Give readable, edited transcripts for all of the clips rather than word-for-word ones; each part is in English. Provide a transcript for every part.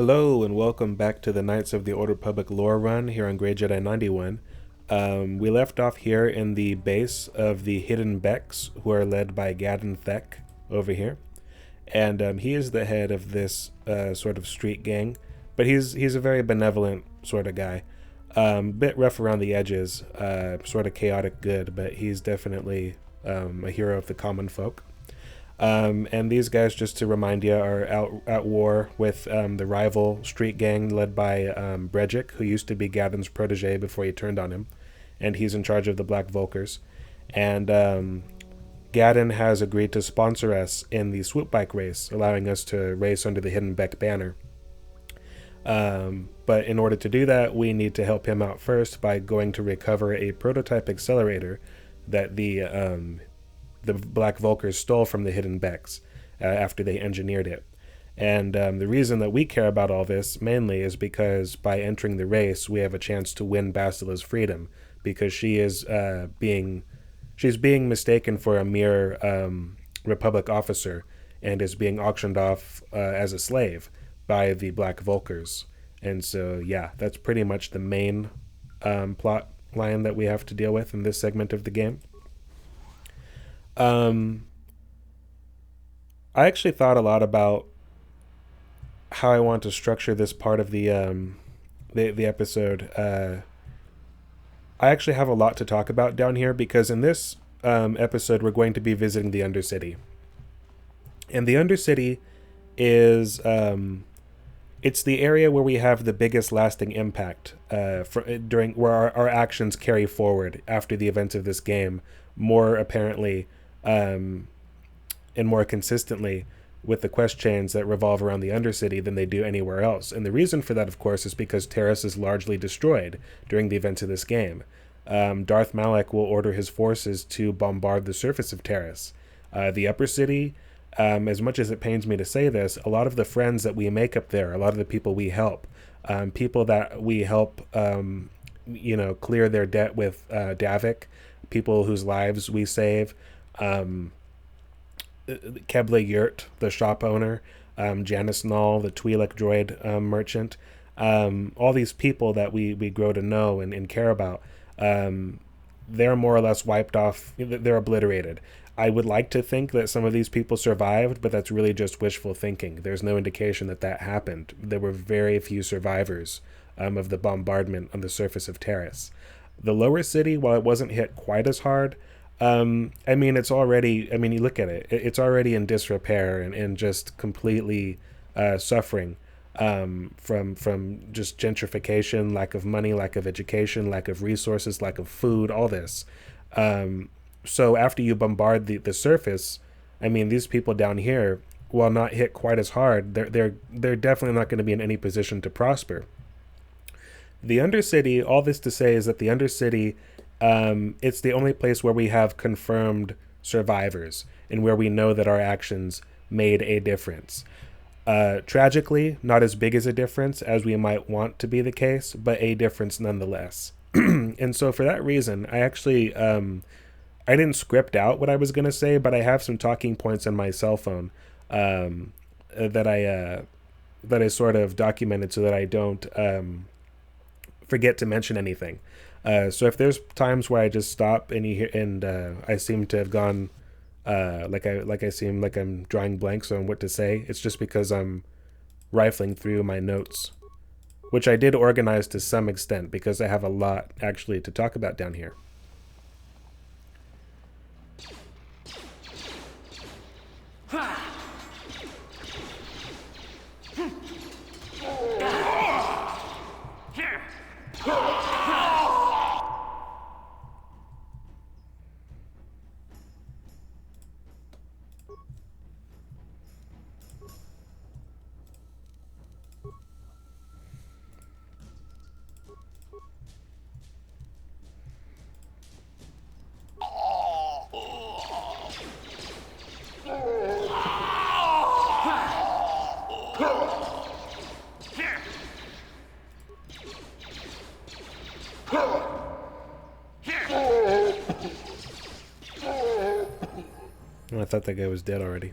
Hello and welcome back to the Knights of the Old Republic lore run here on Grey Jedi 91. We left off here in the base of the Hidden Becks, who are led by Gadon Thek over here. And he is the head of this sort of street gang, but he's a very benevolent sort of guy. Bit rough around the edges, sort of chaotic good, but he's definitely a hero of the common folk. And these guys, just to remind you, are out at war with the rival street gang led by Brejic, who used to be Gadon's protege before he turned on him. And he's in charge of the Black Volkers. And Gadon has agreed to sponsor us in the swoop bike race, allowing us to race under the Hidden Beck banner. But in order to do that, we need to help him out first by going to recover a prototype accelerator that the Black Volkers stole from the Hidden Becks after they engineered it. And the reason that we care about all this mainly is because by entering the race, we have a chance to win Bastila's freedom, because she's being mistaken for a mere Republic officer and is being auctioned off as a slave by the Black Volkers. And so, yeah, that's pretty much the main plot line that we have to deal with in this segment of the game. I actually thought a lot about how I want to structure this part of the episode. I actually have a lot to talk about down here, because in this episode we're going to be visiting the Undercity. And the Undercity is it's the area where we have the biggest lasting impact during where our actions carry forward after the events of this game, more apparently and more consistently with the quest chains that revolve around the Undercity than they do anywhere else. And the reason for that, of course, is because Taris is largely destroyed during the events of this game. Darth Malak will order his forces to bombard the surface of Taris. The Upper City, as much as it pains me to say this, a lot of the friends that we make up there, a lot of the people we help, people that we help clear their debt with Davik, people whose lives we save, Kebla Yurt, the shop owner, Janice Null, the Twi'lek droid merchant, all these people that we grow to know and care about, they're more or less wiped off. They're obliterated. I would like to think that some of these people survived, but that's really just wishful thinking. There's no indication that happened. There were very few survivors of the bombardment on the surface of Taris. The lower city, while it wasn't hit quite as hard, it's already, you look at it, it's already in disrepair and just completely suffering from just gentrification, lack of money, lack of education, lack of resources, lack of food, all this. So after you bombard the surface, these people down here, while not hit quite as hard, they're definitely not going to be in any position to prosper. The Undercity, all this to say is that the Undercity, it's the only place where we have confirmed survivors and where we know that our actions made a difference. Tragically, not as big as a difference as we might want to be the case, but a difference nonetheless. And so for that reason, I actually, I didn't script out what I was going to say, but I have some talking points on my cell phone that I sort of documented so that I don't forget to mention anything. So if there's times where I just stop and I seem to have gone I seem like I'm drawing blanks on what to say, it's just because I'm rifling through my notes, which I did organize to some extent because I have a lot actually to talk about down here. I thought that guy was dead already.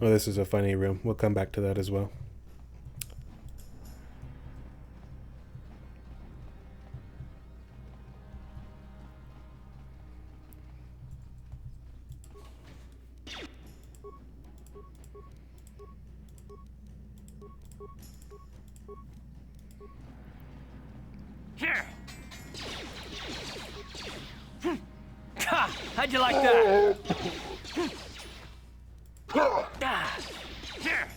Oh, this is a funny room. We'll come back to that as well. Here. Ha! How'd you like that? Ah, here.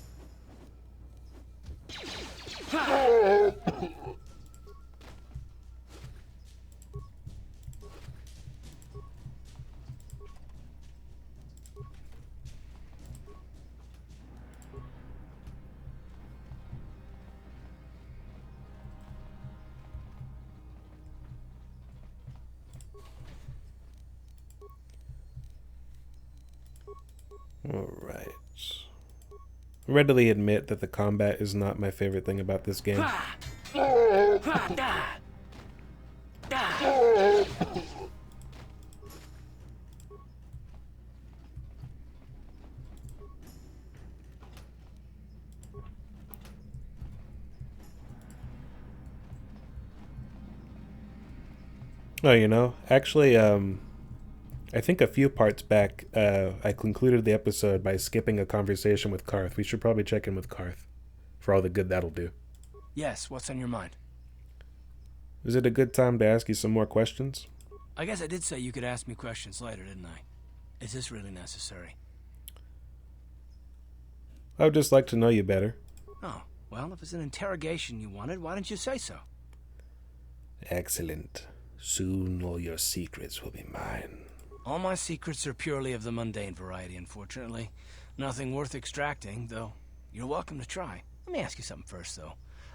All right. Readily admit that the combat is not my favorite thing about this game. Oh, actually, I think a few parts back, I concluded the episode by skipping a conversation with Careth. We should probably check in with Careth for all the good that'll do. Yes, what's on your mind? Is it a good time to ask you some more questions? I guess I did say you could ask me questions later, didn't I? Is this really necessary? I would just like to know you better. Oh, well, if it's an interrogation you wanted, why didn't you say so? Excellent. Soon all your secrets will be mine. All my secrets are purely of the mundane variety, unfortunately. Nothing worth extracting, though you're welcome to try. Let me ask you something first, though.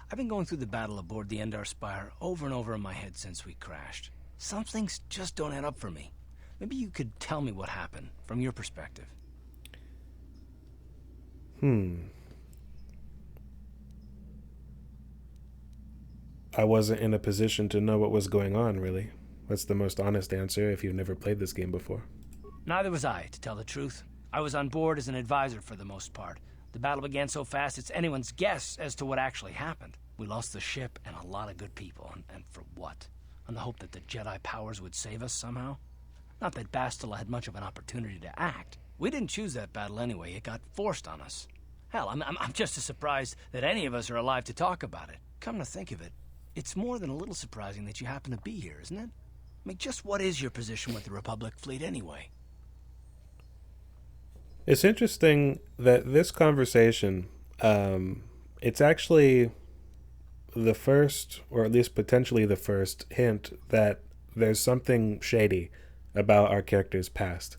I've been going through the battle aboard the Endar Spire over and over in my head since we crashed. Some things just don't add up for me. Maybe you could tell me what happened, from your perspective. I wasn't in a position to know what was going on, really. That's the most honest answer if you've never played this game before. Neither was I, to tell the truth. I was on board as an advisor for the most part. The battle began so fast it's anyone's guess as to what actually happened. We lost the ship and a lot of good people, and for what? On the hope that the Jedi powers would save us somehow? Not that Bastila had much of an opportunity to act. We didn't choose that battle anyway, it got forced on us. Hell, I'm just as surprised that any of us are alive to talk about it. Come to think of it, it's more than a little surprising that you happen to be here, isn't it? I mean, just what is your position with the Republic fleet anyway? It's interesting that this conversation, it's actually the first, or at least potentially the first, hint that there's something shady about our character's past.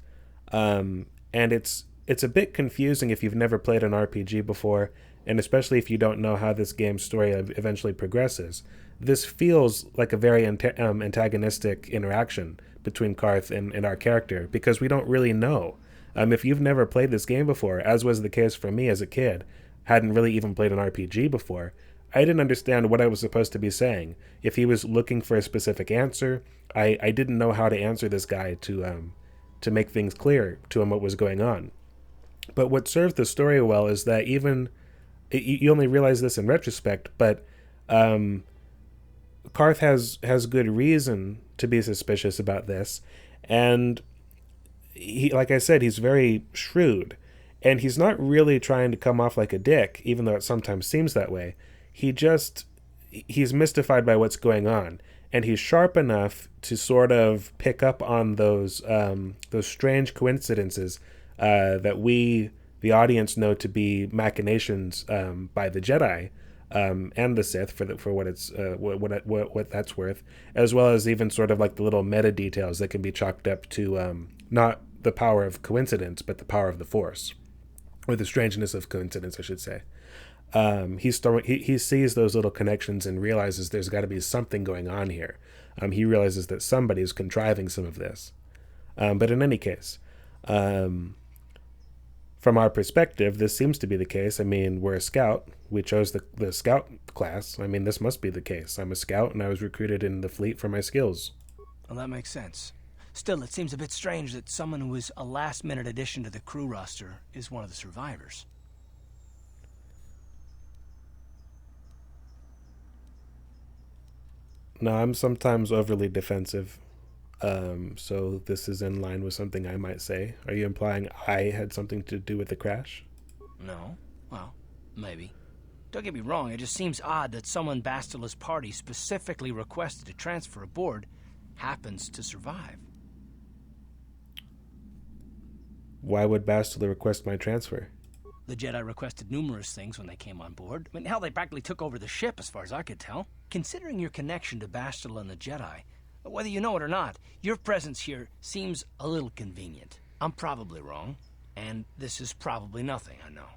And it's a bit confusing if you've never played an RPG before, and especially if you don't know how this game's story eventually progresses. This feels like a very antagonistic interaction between Careth and our character, because we don't really know. If you've never played this game before, as was the case for me as a kid, hadn't really even played an RPG before, I didn't understand what I was supposed to be saying. If he was looking for a specific answer, I didn't know how to answer this guy to make things clear to him what was going on. But what served the story well is that even you only realize this in retrospect, but Careth has good reason to be suspicious about this, and he, like I said, he's very shrewd, and he's not really trying to come off like a dick, even though it sometimes seems that way. He's mystified by what's going on, and he's sharp enough to sort of pick up on those strange coincidences that we, the audience, know to be machinations by the Jedi and the Sith, for what it's what that's worth, as well as even sort of like the little meta details that can be chalked up to not the power of coincidence, but the power of the Force, or the strangeness of coincidence, I should say. He sees those little connections and realizes there's got to be something going on here. He realizes that somebody is contriving some of this. But in any case, from our perspective, this seems to be the case. I mean, we're a scout. We chose the scout class. I mean, this must be the case. I'm a scout, and I was recruited in the fleet for my skills. Well, that makes sense. Still, it seems a bit strange that someone who was a last-minute addition to the crew roster is one of the survivors. Now, I'm sometimes overly defensive, so this is in line with something I might say. Are you implying I had something to do with the crash? No? Well, maybe. Don't get me wrong, it just seems odd that someone Bastila's party specifically requested to transfer aboard happens to survive. Why would Bastila request my transfer? The Jedi requested numerous things when they came on board. I mean, hell, they practically took over the ship, as far as I could tell. Considering your connection to Bastila and the Jedi, whether you know it or not, your presence here seems a little convenient. I'm probably wrong, and this is probably nothing, I know.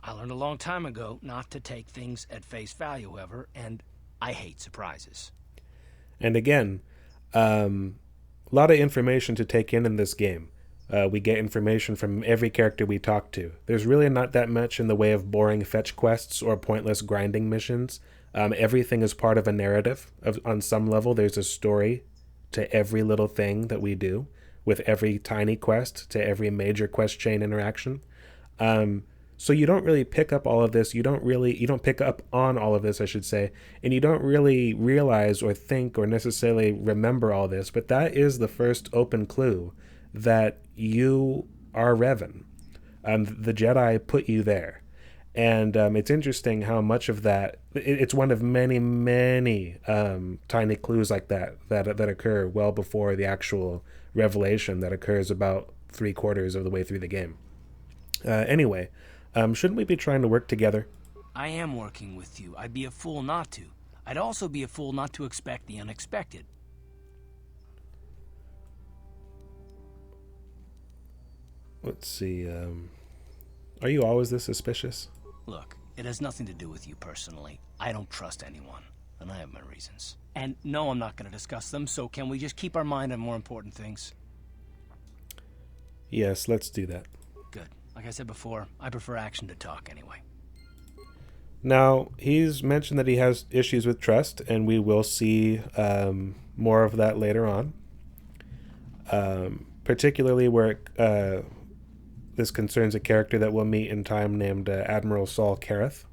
I learned a long time ago not to take things at face value, however, and I hate surprises. And again, a lot of information to take in this game. We get information from every character we talk to. There's really not that much in the way of boring fetch quests or pointless grinding missions. Everything is part of a narrative. On some level, there's a story to every little thing that we do, with every tiny quest to every major quest chain interaction. So you don't really pick up all of this. You don't pick up on all of this, I should say, and you don't really realize or think or necessarily remember all this. But that is the first open clue that you are Revan. The Jedi put you there. And it's interesting how much of that, it's one of many, many tiny clues like that occur well before the actual revelation that occurs about 3/4 of the way through the game. Anyway, shouldn't we be trying to work together? I am working with you. I'd be a fool not to. I'd also be a fool not to expect the unexpected. Let's see. Are you always this suspicious? Look, it has nothing to do with you personally. I don't trust anyone, and I have my reasons. And no, I'm not going to discuss them, so can we just keep our mind on more important things? Yes, let's do that. Good. Like I said before, I prefer action to talk anyway. Now, he's mentioned that he has issues with trust, and we will see more of that later on. Particularly where this concerns a character that we'll meet in time named Admiral Saul Careth.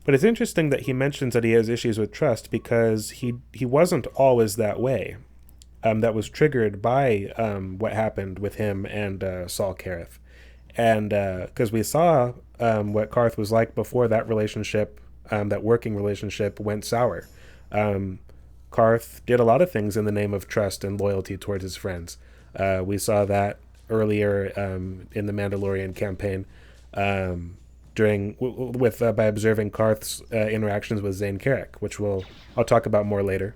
But it's interesting that he mentions that he has issues with trust because he wasn't always that way. That was triggered by what happened with him and Saul Careth. And because we saw what Careth was like before that relationship, that working relationship went sour. Careth did a lot of things in the name of trust and loyalty towards his friends. We saw that earlier in the Mandalorian campaign by observing Careth's interactions with Zane Carrick, which I'll talk about more later.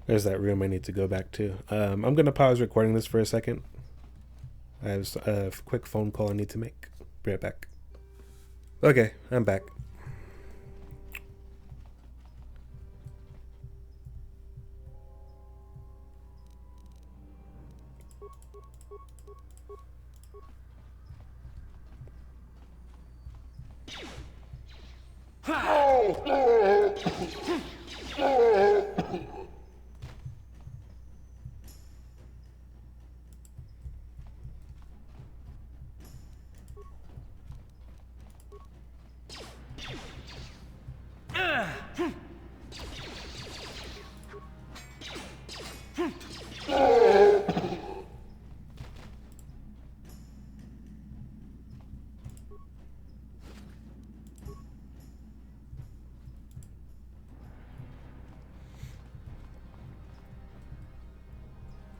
There's that room I need to go back to. I'm going to pause recording this for a second. I have a quick phone call I need to make. Be right back. Okay, I'm back.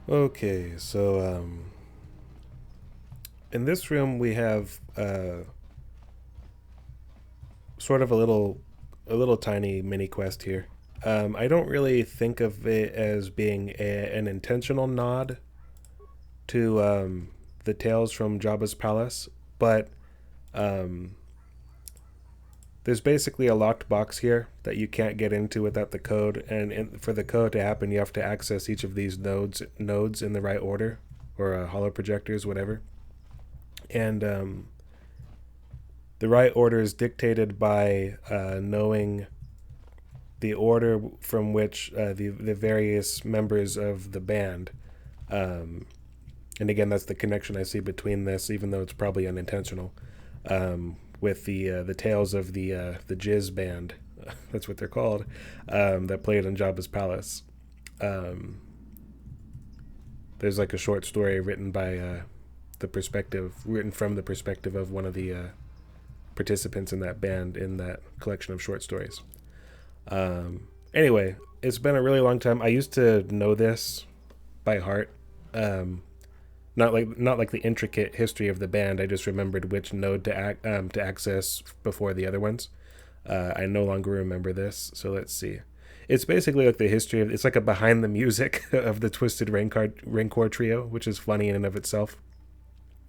Okay, so in this room we have sort of a little tiny mini quest here. I don't really think of it as being an intentional nod to the tales from Jabba's palace, but there's basically a locked box here that you can't get into without the code, and for the code to happen, you have to access each of these nodes in the right order, or holo projectors, whatever. And the right order is dictated by knowing the order from which the various members of the band, and again, that's the connection I see between this, even though it's probably unintentional, with the tales of the Jizz band, that's what they're called, that played in Jabba's palace. There's like a short story written from the perspective of one of the participants in that band in that collection of short stories. Anyway, it's been a really long time. I used to know this by heart. Not like the intricate history of the band. I just remembered which node to access before the other ones. I no longer remember this, so let's see. It's basically like the history of. It's like a behind the music of the Twisted Rancor trio, which is funny in and of itself.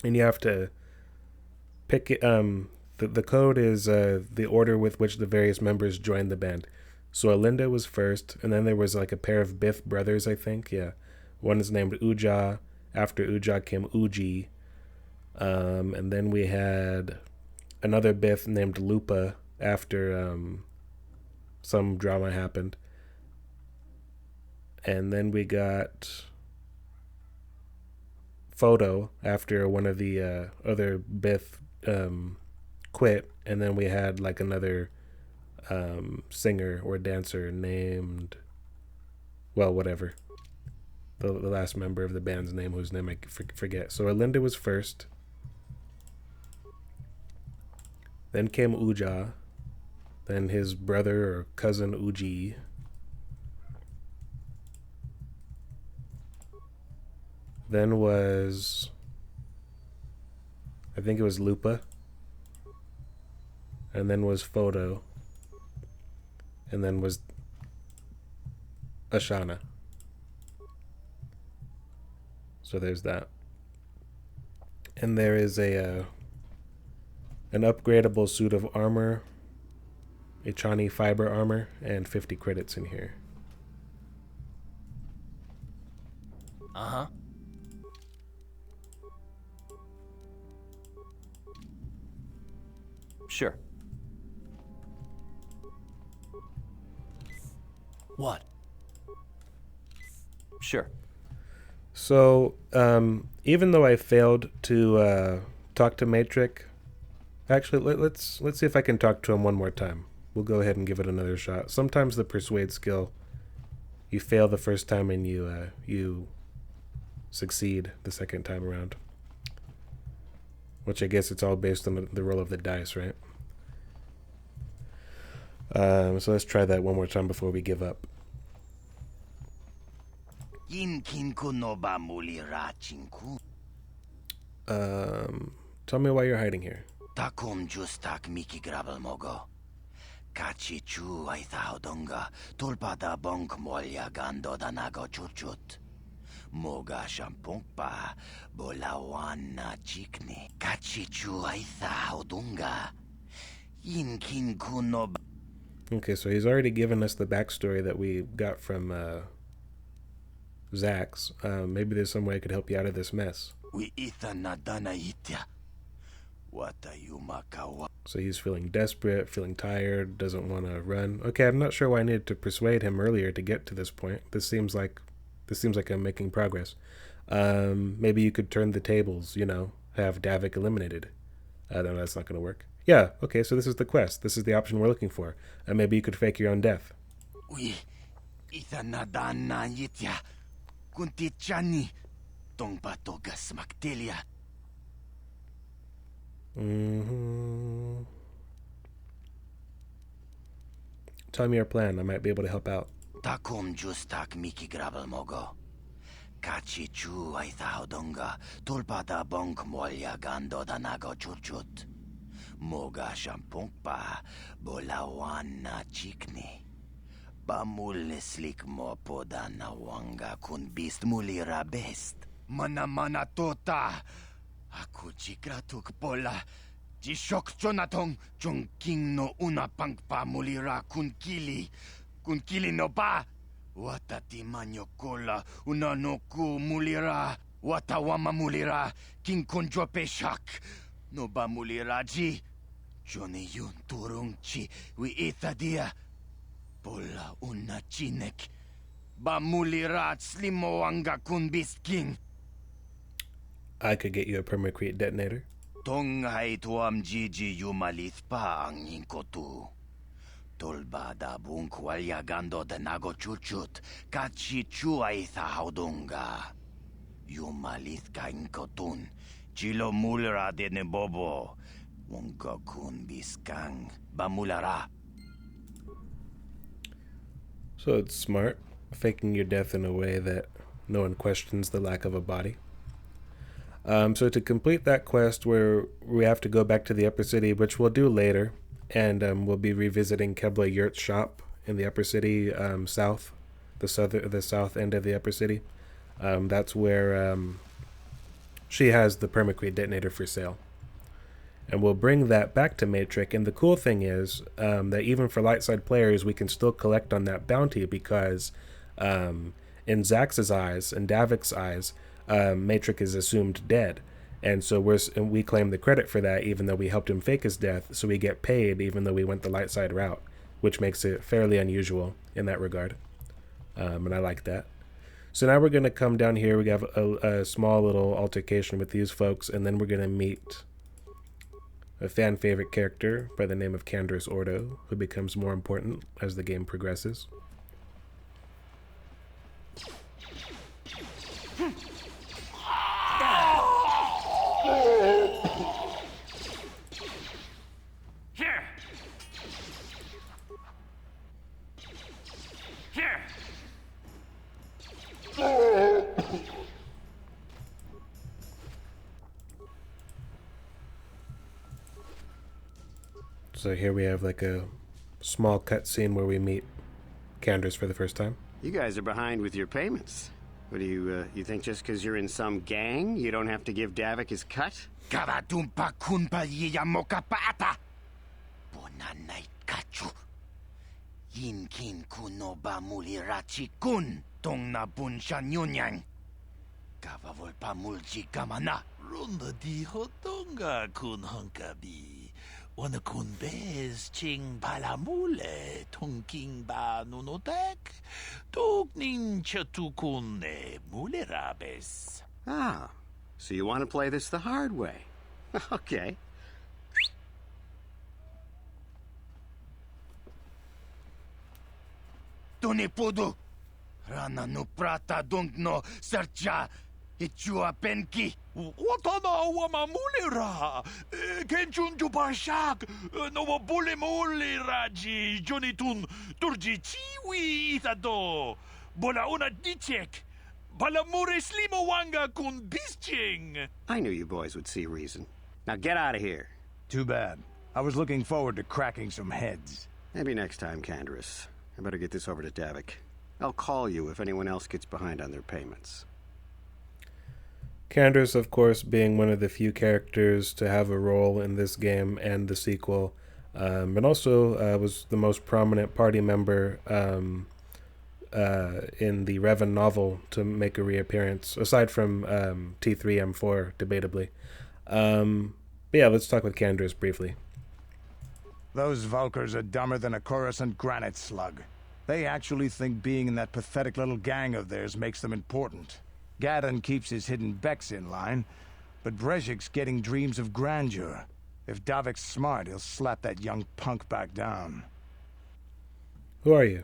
And you have to pick it. The code is the order with which the various members joined the band. So Alinda was first, and then there was like a pair of Biff brothers, I think. Yeah, one is named Uja. After Uja came Uji, and then we had another Biff named Lupa after some drama happened, and then we got Photo after one of the other Biff quit, and then we had like another singer or dancer named, well, whatever. The last member of the band's name, whose name I forget. So Alinda was first. Then came Uja. Then his brother or cousin Uji. Then was, I think it was Lupa. And then was Photo. And then was Ashana. So there's that. And there is an upgradable suit of armor, a Chani fiber armor, and 50 credits in here. Uh-huh. Sure. What? Sure. So, even though I failed to talk to Matrix, actually, let's see if I can talk to him one more time. We'll go ahead and give it another shot. Sometimes the persuade skill, you fail the first time and you succeed the second time around. Which I guess it's all based on the roll of the dice, right? So let's try that one more time before we give up. Tell me why you're hiding here. Takum justak miki grabel mogo. Kachi chu ay thaudonga tulpada bonk molya gando danago chuchut. Moga shampongpa bolawana chikni. Kachi chu ay thaudonga. Yinkin kuno. Okay, so he's already given us the backstory that we got from Zax. Maybe there's some way I could help you out of this mess. So he's feeling desperate, feeling tired, doesn't want to run. Okay, I'm not sure why I needed to persuade him earlier to get to this point. This seems like I'm making progress. Maybe you could turn the tables, have Davik eliminated. No, that's not going to work. Yeah, okay, so this is the quest. This is the option we're looking for. Maybe you could fake your own death. Mm-hmm. Tell me your plan. I might be able to help out. Takum justak miki grabel mogo. Kachi chu ay thaudonga tulpada bonk molya gando danago churchut. Moga shampongpa bolawana chikni. Bamul slik mo poda na wanga kun beast mulira best. Mana tota Aku chikratuk pola. Jishok Jonatong Jong King no una pangpa mulira kunkili. Kunkili no ba. Watati manyo kola una no ku mulira. Watawama mulira. King kunjope shak. No ba mulira ji. Johnny yun turung chi. Wi itadia. Pola una chinek. Ba mulira slimoanga kun king. I could get you a Primaquine Detonator. Tonghai tuam jiji yumalith pa ang inkotu. Tolba da bunkwalya gando de nago chuchut. Kachi chuay tha haudunga. Yumalith ka inkotun. Chilo mulra de nebobo. Wonga kun biskang. Bamulara. So it's smart, faking your death in a way that no one questions the lack of a body. So to complete that quest, where we have to go back to the Upper City, which we'll do later, and we'll be revisiting Kebla Yurt's shop in the Upper City south, the south end of the Upper City. That's where she has the Primaquine Detonator for sale. And we'll bring that back to Matrix. And the cool thing is that even for light side players, we can still collect on that bounty because in Zax's eyes and Davik's eyes, Matrix is assumed dead, and so we claim the credit for that, even though we helped him fake his death. So we get paid, even though we went the light side route, which makes it fairly unusual in that regard. And I like that. So now we're going to come down here. We have a small little altercation with these folks, and then we're going to meet a fan favorite character by the name of Canderous Ordo, who becomes more important as the game progresses. Here! Here! So here we have like a small cutscene where we meet Canderous for the first time. You guys are behind with your payments. What do you think just because you're in some gang, you don't have to give Davik his cut? Karatumpa kunpa yiyamoka paata. Bonanay kachu. Yinkin kuno ba mulirachi kun. Tong na bunshan yunyang. Kavavol pa mulji kamana. Ronda di hotonga kun hunkabi. Wana kun bez ching palamule tongking ba nunotek. Tognin chatukun mulerabes. Ah, so you want to play this the hard way. Okay. Tunipudu. Rana no prata dungno sercha. Ichua penki. Watana wama mulera. Kenchun jupashak. No bule muleraji. Jonitun turji chiwi itado. Bola una dichek. Balamure slimo wanga kun bisching. I knew you boys would see reason. Now get out of here. Too bad. I was looking forward to cracking some heads. Maybe next time, Canderous. I better get this over to Davik. I'll call you if anyone else gets behind on their payments. Canderous, of course, being one of the few characters to have a role in this game and the sequel, and also was the most prominent party member in the Revan novel to make a reappearance, aside from T3M4, debatably. But yeah, let's talk with Canderous briefly. Those Vulkars are dumber than a Coruscant granite slug. They actually think being in that pathetic little gang of theirs makes them important. Gadon keeps his hidden Becks in line, but Brezhik's getting dreams of grandeur. If Davik's smart, he'll slap that young punk back down. Who are you?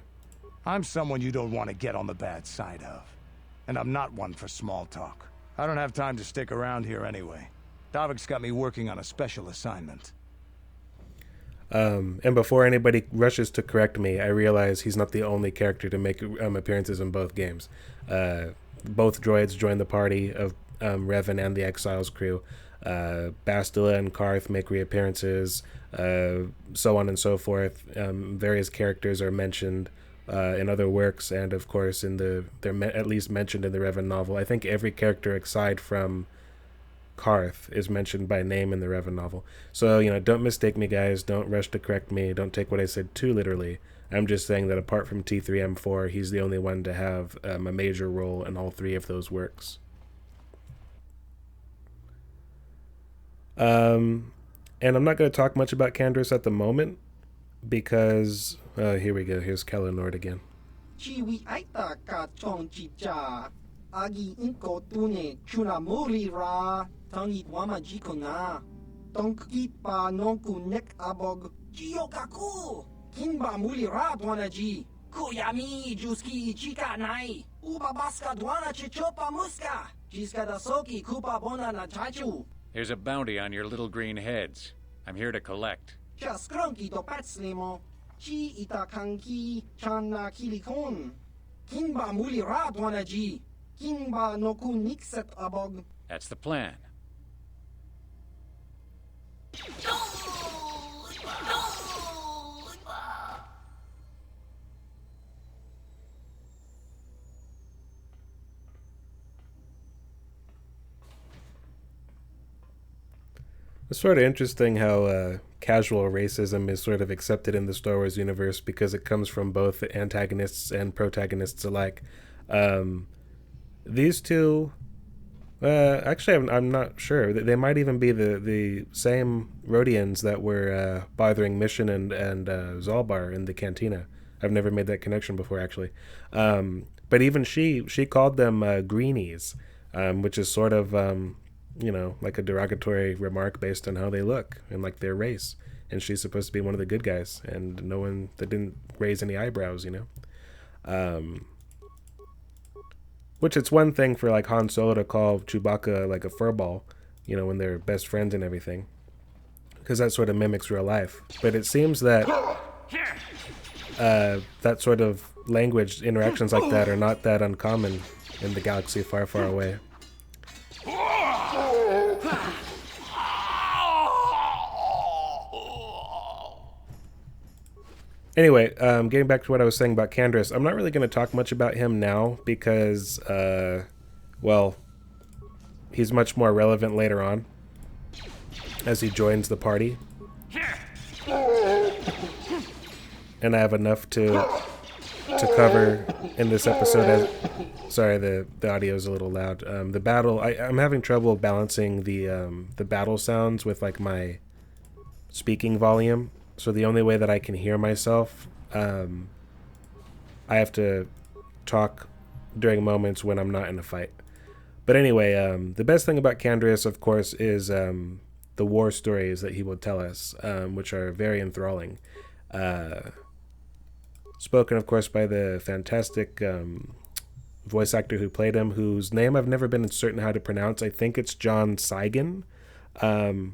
I'm someone you don't want to get on the bad side of. And I'm not one for small talk. I don't have time to stick around here anyway. Davik's got me working on a special assignment. And before anybody rushes to correct me, I realize he's not the only character to make appearances in both games. Both droids join the party of Revan and the Exiles crew. Bastila and Careth make reappearances, so on and so forth. Various characters are mentioned in other works, and of course they're at least mentioned in the Revan novel. I think every character aside from Careth is mentioned by name in the Revan novel. So, don't mistake me, guys. Don't rush to correct me. Don't take what I said too literally. I'm just saying that apart from T3M4, he's the only one to have a major role in all three of those works. And I'm not going to talk much about Canderous at the moment because here we go. Here's KotOR again. Chiwi aita ka chong chicha agi inko tune chuna muri ra tangit wama jikona tongkit pa nonku nek abog jiyokaku kinba muli ra dwana ji kuyami juski ichika nai uba baska dwana chichopa muska jiska da soki kupa bona na chachu. Here's a bounty on your little green heads. I'm here to collect. Just cronky to patslimo. Chi itakanki chana kilikon. Kinba muli radwana ji. Kinba noku nikset abog. That's the plan. It's sort of interesting how casual racism is sort of accepted in the Star Wars universe because it comes from both antagonists and protagonists alike. These two, actually, I'm not sure. They might even be the same Rhodians that were bothering Mission and Zalbar in the Cantina. I've never made that connection before, actually. But even she called them greenies, which is sort of like a derogatory remark based on how they look and like their race. And she's supposed to be one of the good guys, and no one that didn't raise any eyebrows, which it's one thing for like Han Solo to call Chewbacca like a furball, when they're best friends and everything, because that sort of mimics real life. But it seems that that sort of language, interactions like that, are not that uncommon in the galaxy far, far away. Anyway, getting back to what I was saying about Canderous, I'm not really going to talk much about him now because, he's much more relevant later on as he joins the party. And I have enough to cover in this episode. Sorry, the audio is a little loud. The battle, I'm having trouble balancing the battle sounds with like my speaking volume. So the only way that I can hear myself, I have to talk during moments when I'm not in a fight. But anyway, the best thing about Canderous, of course, is the war stories that he will tell us, which are very enthralling. Spoken, of course, by the fantastic voice actor who played him, whose name I've never been certain how to pronounce. I think it's John Saigon. I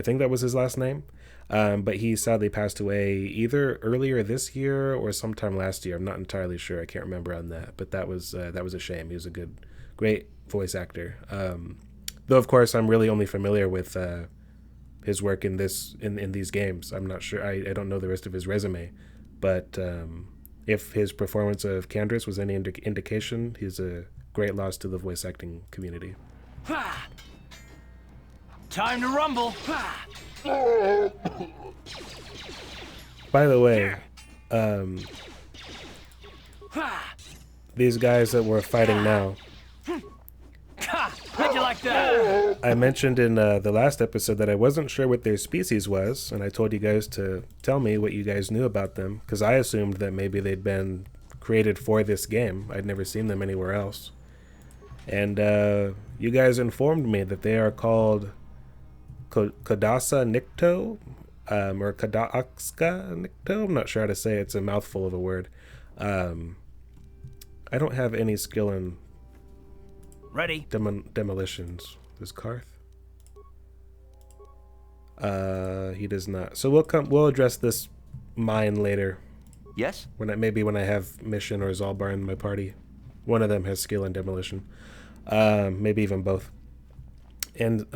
think that was his last name. But he sadly passed away either earlier this year or sometime last year. I'm not entirely sure. I can't remember on that. But that was a shame. He was a great voice actor. Though, of course, I'm really only familiar with his work in these games. I'm not sure. I don't know the rest of his resume. But if his performance of Canderous was any indication, he's a great loss to the voice acting community. Time to rumble. By the way, these guys that we're fighting now, How'd you like that? I mentioned in the last episode that I wasn't sure what their species was, and I told you guys to tell me what you guys knew about them, because I assumed that maybe they'd been created for this game. I'd never seen them anywhere else. And you guys informed me that they are called Kodasa Nikto, or Kodakska Nikto. I'm not sure how to say it. It's a mouthful of a word. I don't have any skill in Ready. demolitions. Does Careth? He does not. So we'll address this mine later. Yes? When I have Mission or Zalbar in my party. One of them has skill in demolition. Maybe even both. And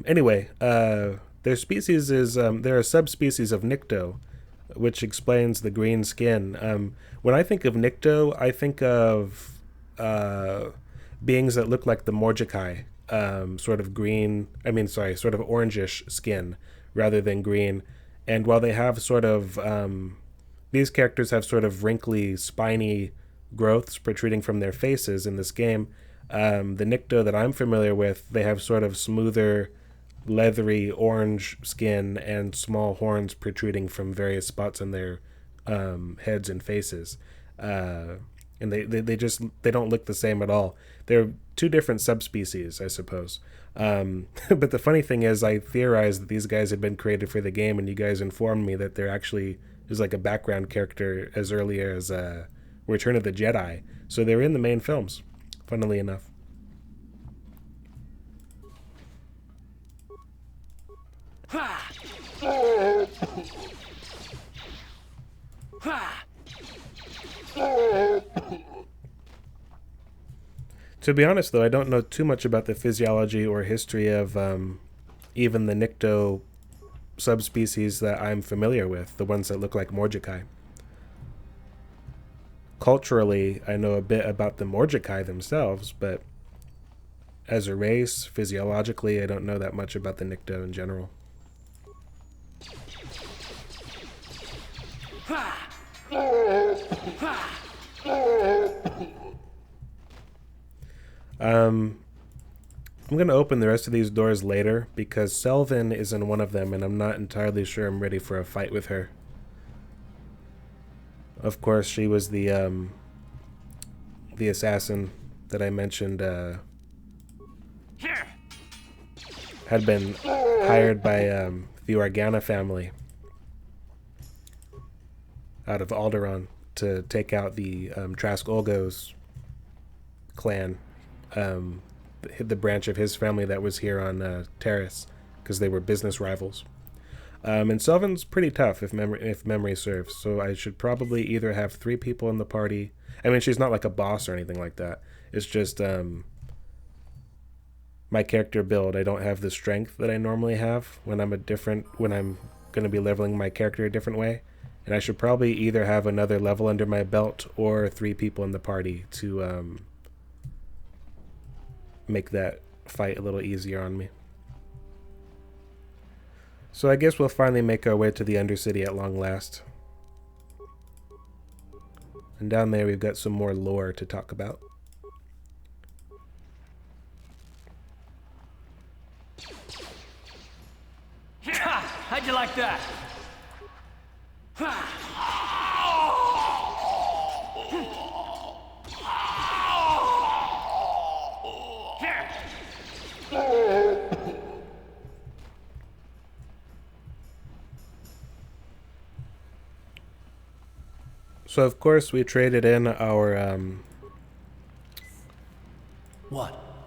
anyway, their species is they're a subspecies of Nikto, which explains the green skin. When I think of Nikto, I think of beings that look like the Morjakai, sort of green, sort of orangish skin rather than green. And while they have sort of, these characters have sort of wrinkly, spiny growths protruding from their faces in this game, the Nikto that I'm familiar with, they have sort of smoother, leathery orange skin and small horns protruding from various spots on their heads and faces. And they don't look the same at all. They're two different subspecies, I suppose. But the funny thing is, I theorized that these guys had been created for the game, and you guys informed me that they're actually is like a background character as early as Return of the Jedi. So they were in the main films, funnily enough. To be honest, though, I don't know too much about the physiology or history of even the Nikto subspecies that I'm familiar with, the ones that look like Morjikai. Culturally, I know a bit about the Morjikai themselves, but as a race, physiologically, I don't know that much about the Nikto in general. I'm going to open the rest of these doors later because Selvin is in one of them and I'm not entirely sure I'm ready for a fight with her. Of course, she was the assassin that I mentioned had been hired by the Organa family out of Alderaan to take out the Trask Olgo's clan, the branch of his family that was here on Taris, because they were business rivals. And Selvin's pretty tough if memory serves, so I should probably either have 3 people in the party. I mean, she's not like a boss or anything like that. It's just my character build. I don't have the strength that I normally have when I'm going to be leveling my character a different way. And I should probably either have another level under my belt or 3 people in the party to make that fight a little easier on me. So I guess we'll finally make our way to the Undercity at long last. And down there we've got some more lore to talk about. How'd you like that? So of course we traded in our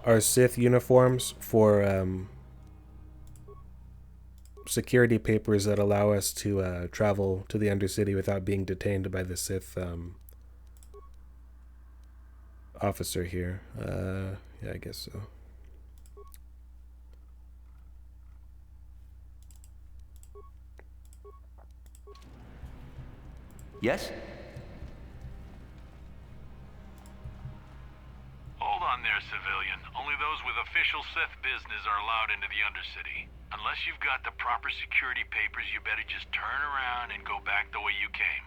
our Sith uniforms for security papers that allow us to travel to the Undercity without being detained by the Sith officer here. Yeah, I guess so. Yes? Hold on there, civilian. Only those with official Sith business are allowed into the Undercity. Unless you've got the proper security papers, you better just turn around and go back the way you came.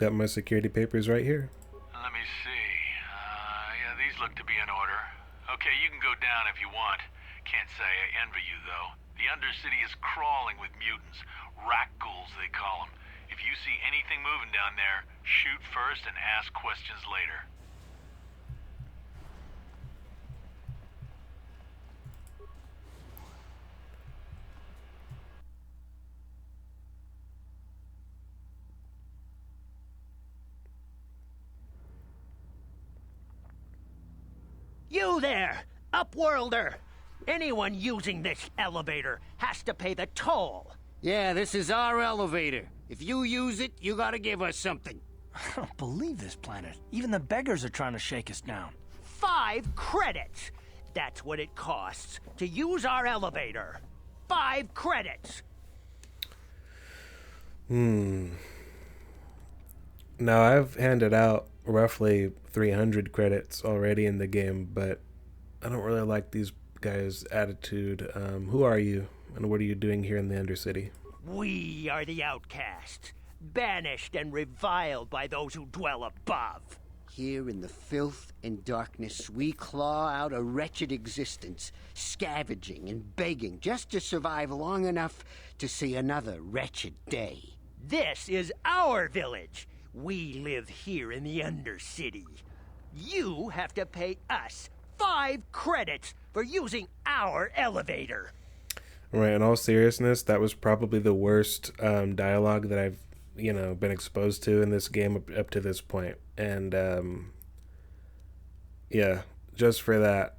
Got my security papers right here. Let me see. Yeah, these look to be in order. Okay, you can go down if you want. Can't say I envy you, though. The Undercity is crawling with mutants. Rakghouls, they call them. If you see anything moving down there, shoot first and ask questions later. You there, Upworlder! Anyone using this elevator has to pay the toll. Yeah, this is our elevator. If you use it, you gotta give us something. I don't believe this planet. Even the beggars are trying to shake us down. 5 credits! That's what it costs to use our elevator. 5 credits! Now I've handed out roughly 300 credits already in the game, but I don't really like these guys' attitude. Who are you, and what are you doing here in the Undercity? We are the outcasts, banished and reviled by those who dwell above. Here in the filth and darkness, we claw out a wretched existence, scavenging and begging just to survive long enough to see another wretched day. This is our village. We live here in the Undercity. You have to pay us 5 credits for using our elevator. Right, in all seriousness, that was probably the worst dialogue that I've, been exposed to in this game up to this point. And, yeah, just for that,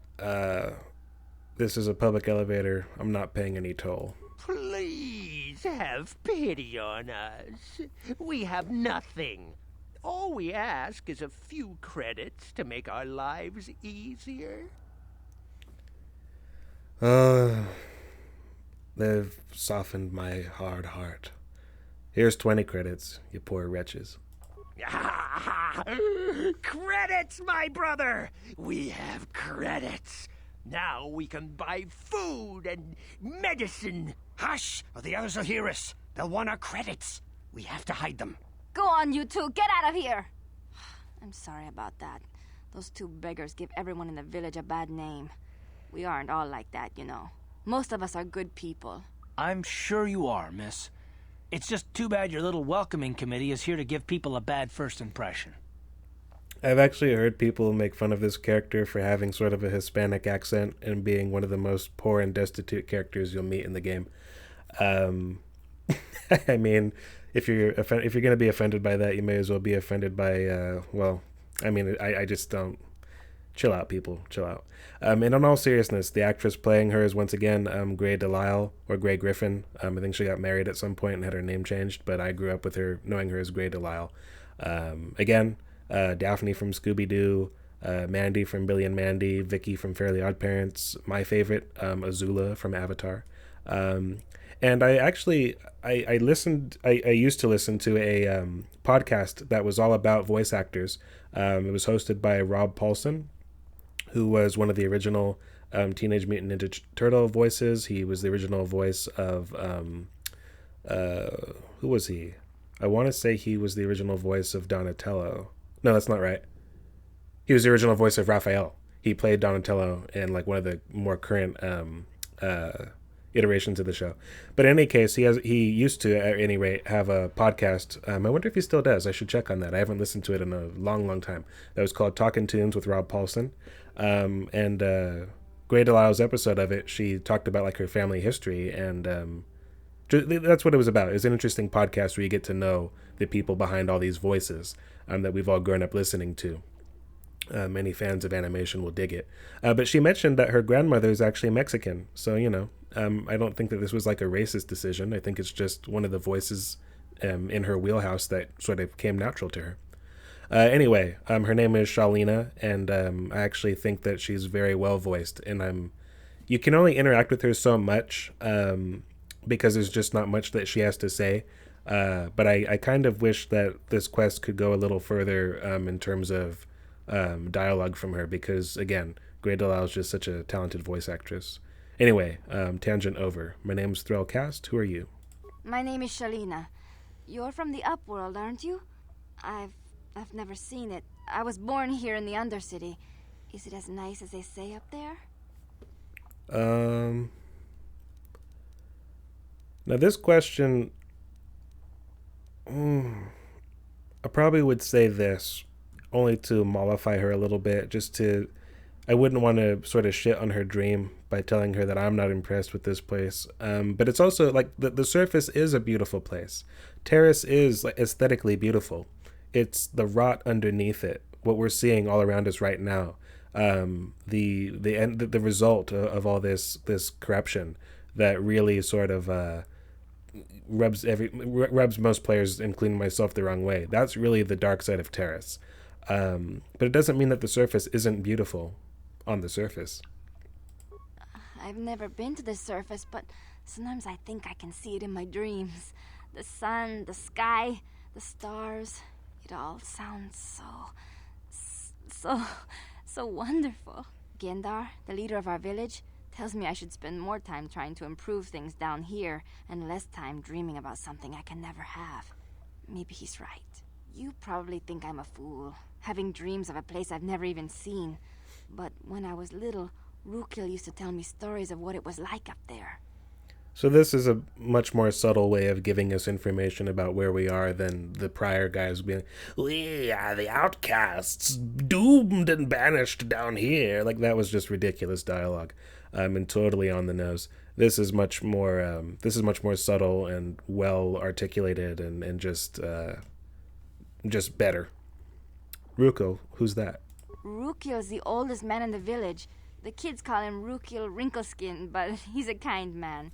this is a public elevator. I'm not paying any toll. Please have pity on us. We have nothing. All we ask is a few credits to make our lives easier. They've softened my hard heart. Here's 20 credits, you poor wretches. Credits, my brother! We have credits. Now we can buy food and medicine. Hush, or the others will hear us. They'll want our credits. We have to hide them. Go on, you two. Get out of here. I'm sorry about that. Those 2 beggars give everyone in the village a bad name. We aren't all like that, you know. Most of us are good people. I'm sure you are, miss. It's just too bad your little welcoming committee is here to give people a bad first impression. I've actually heard people make fun of this character for having sort of a Hispanic accent and being one of the most poor and destitute characters you'll meet in the game. I mean, if you're going to be offended by that, you may as well be offended by, I just don't. Chill out, people. Chill out. And in all seriousness, the actress playing her is once again Grey Delisle, or Grey Griffin. I think she got married at some point and had her name changed, but I grew up with her, knowing her as Grey Delisle. Again, Daphne from Scooby-Doo, Mandy from Billy and Mandy, Vicky from Fairly OddParents, my favorite, Azula from Avatar. And I used to listen to a podcast that was all about voice actors. It was hosted by Rob Paulsen, who was one of the original Teenage Mutant Ninja Turtle voices. He was the original voice of, who was he? I want to say he was the original voice of Donatello. No, that's not right. He was the original voice of Raphael. He played Donatello in like one of the more current iterations of the show. But in any case, he used to, at any rate, have a podcast. I wonder if he still does. I should check on that. I haven't listened to it in a long, long time. That was called Talkin' Tunes with Rob Paulsen. And Grey Delisle's episode of it, she talked about like her family history, and that's what it was about. It was an interesting podcast where you get to know the people behind all these voices that we've all grown up listening to. Many fans of animation will dig it. But she mentioned that her grandmother is actually Mexican. So, I don't think that this was like a racist decision. I think it's just one of the voices in her wheelhouse that sort of came natural to her. Anyway, her name is Alena, and I actually think that she's very well voiced. And you can only interact with her so much because there's just not much that she has to say. But I kind of wish that this quest could go a little further in terms of dialogue from her, because again, Grey Delisle is just such a talented voice actress. Anyway, tangent over. My name's Thrillcast. Who are you? My name is Shalina. You're from the Upworld, aren't you? I've never seen it. I was born here in the Undercity. Is it as nice as they say up there? Now this question, I probably would say this only to mollify her a little bit, I wouldn't want to sort of shit on her dream by telling her that I'm not impressed with this place. But it's also like the surface is a beautiful place. Taris is like aesthetically beautiful. It's the rot underneath it, what we're seeing all around us right now. The result of all this corruption that really sort of rubs most players, including myself, the wrong way. That's really the dark side of Taris. But it doesn't mean that the surface isn't beautiful on the surface. I've never been to the surface, but sometimes I think I can see it in my dreams. The sun, the sky, the stars. It all sounds so wonderful. Gendar, the leader of our village, tells me I should spend more time trying to improve things down here and less time dreaming about something I can never have. Maybe he's right. You probably think I'm a fool, having dreams of a place I've never even seen. But when I was little, Rakghouls used to tell me stories of what it was like up there. So this is a much more subtle way of giving us information about where we are than the prior guys being, "We are the outcasts, doomed and banished down here." Like, that was just ridiculous dialogue, and totally on the nose. This is much more subtle and well articulated and just better. Ruko, who's that? Rakghouls the oldest man in the village. The kids call him Rakghouls Wrinkleskin, but he's a kind man.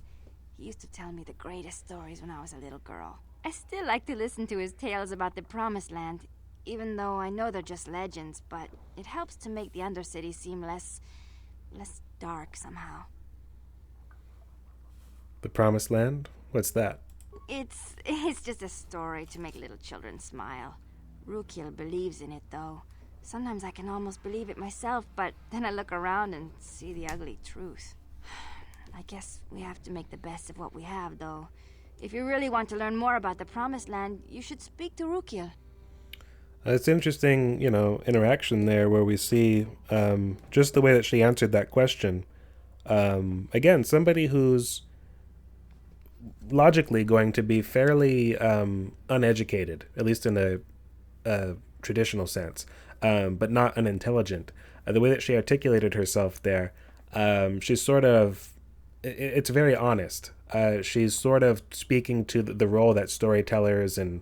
He used to tell me the greatest stories when I was a little girl. I still like to listen to his tales about the Promised Land, even though I know they're just legends, but it helps to make the Undercity seem less dark somehow. The Promised Land? What's that? It's just a story to make little children smile. Rakghouls believes in it, though. Sometimes I can almost believe it myself, but then I look around and see the ugly truth. I guess we have to make the best of what we have, though. If you really want to learn more about the Promised Land, you should speak to Rakghouls. It's interesting, interaction there where we see just the way that she answered that question. Again, somebody who's logically going to be fairly uneducated, at least in a traditional sense, but not unintelligent. The way that she articulated herself there, she's sort of, it's very honest. She's sort of speaking to the role that storytellers and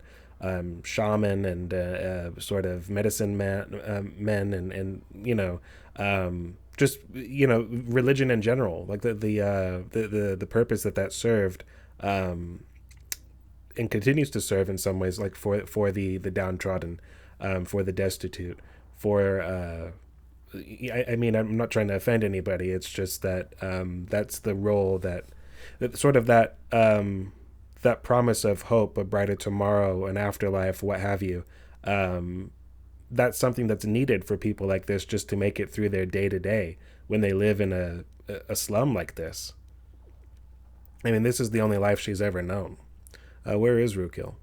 shaman and sort of medicine men and just religion in general, like the purpose that served and continues to serve in some ways, like for the downtrodden, for the destitute, for I mean, I'm not trying to offend anybody. It's just that that's the role that sort of that promise of hope, a brighter tomorrow, an afterlife, what have you. That's something that's needed for people like this just to make it through their day-to-day when they live in a slum like this. I mean, this is the only life she's ever known. Where is Rakghouls?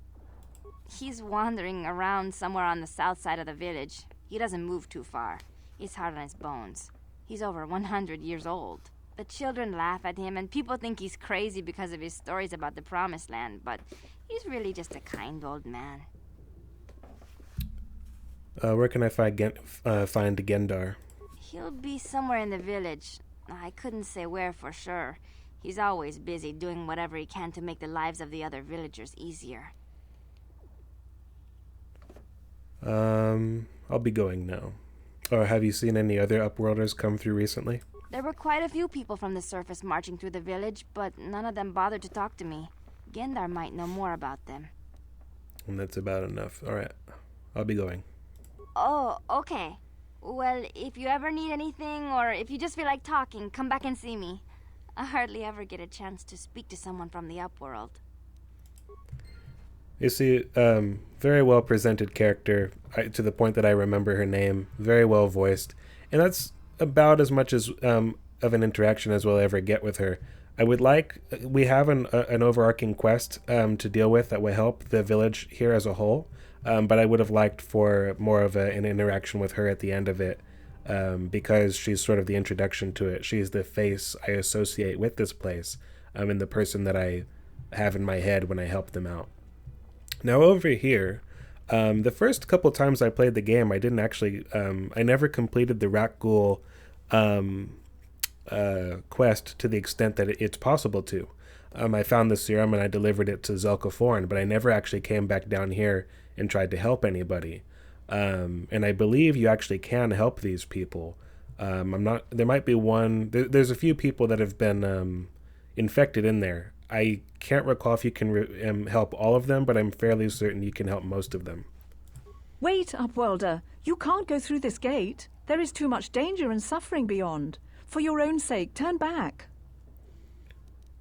He's wandering around somewhere on the south side of the village. He doesn't move too far. He's hard on his bones. He's over 100 years old. The children laugh at him, and people think he's crazy because of his stories about the Promised Land, but he's really just a kind old man. Where can I find Gendar? He'll be somewhere in the village. I couldn't say where for sure. He's always busy doing whatever he can to make the lives of the other villagers easier. I'll be going now. Or have you seen any other Upworlders come through recently? There were quite a few people from the surface marching through the village, but none of them bothered to talk to me. Gendar might know more about them. And that's about enough. Alright, I'll be going. Oh, okay. Well, if you ever need anything, or if you just feel like talking, come back and see me. I hardly ever get a chance to speak to someone from the Upworld. You see, very well presented character, to the point that I remember her name, very well voiced, and that's about as much as of an interaction as we'll ever get with her. We have an overarching quest to deal with that will help the village here as a whole, but I would have liked for more of an interaction with her at the end of it, because she's sort of the introduction to it. She's the face I associate with this place, and the person that I have in my head when I help them out. Now over here, the first couple times I played the game, I didn't actually, I never completed the Rakghoul quest to the extent that it's possible to. I found the serum and I delivered it to Zeljko, but I never actually came back down here and tried to help anybody. And I believe you actually can help these people. There might be one, there's a few people that have been infected in there. I can't recall if you can help all of them, but I'm fairly certain you can help most of them. Wait, Upworlder. You can't go through this gate. There is too much danger and suffering beyond. For your own sake, turn back.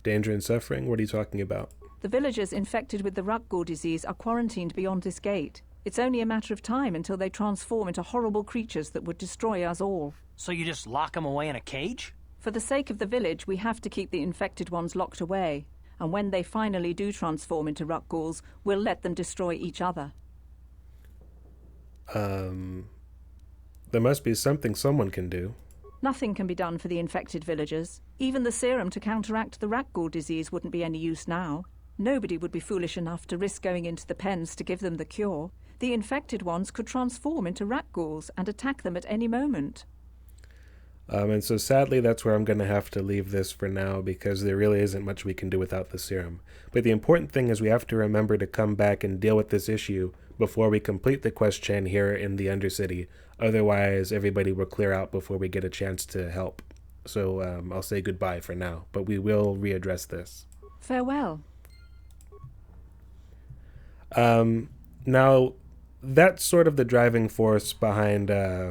Danger and suffering? What are you talking about? The villagers infected with the Rakghoul disease are quarantined beyond this gate. It's only a matter of time until they transform into horrible creatures that would destroy us all. So you just lock them away in a cage? For the sake of the village, we have to keep the infected ones locked away. And when they finally do transform into Rakghouls, we'll let them destroy each other. There must be something someone can do. Nothing can be done for the infected villagers. Even the serum to counteract the Rakghoul disease wouldn't be any use now. Nobody would be foolish enough to risk going into the pens to give them the cure. The infected ones could transform into Rakghouls and attack them at any moment. And so sadly, that's where I'm going to have to leave this for now, because there really isn't much we can do without the serum. But the important thing is we have to remember to come back and deal with this issue before we complete the quest chain here in the Undercity. Otherwise, everybody will clear out before we get a chance to help. So I'll say goodbye for now, but we will readdress this. Farewell. Now, that's sort of the driving force behind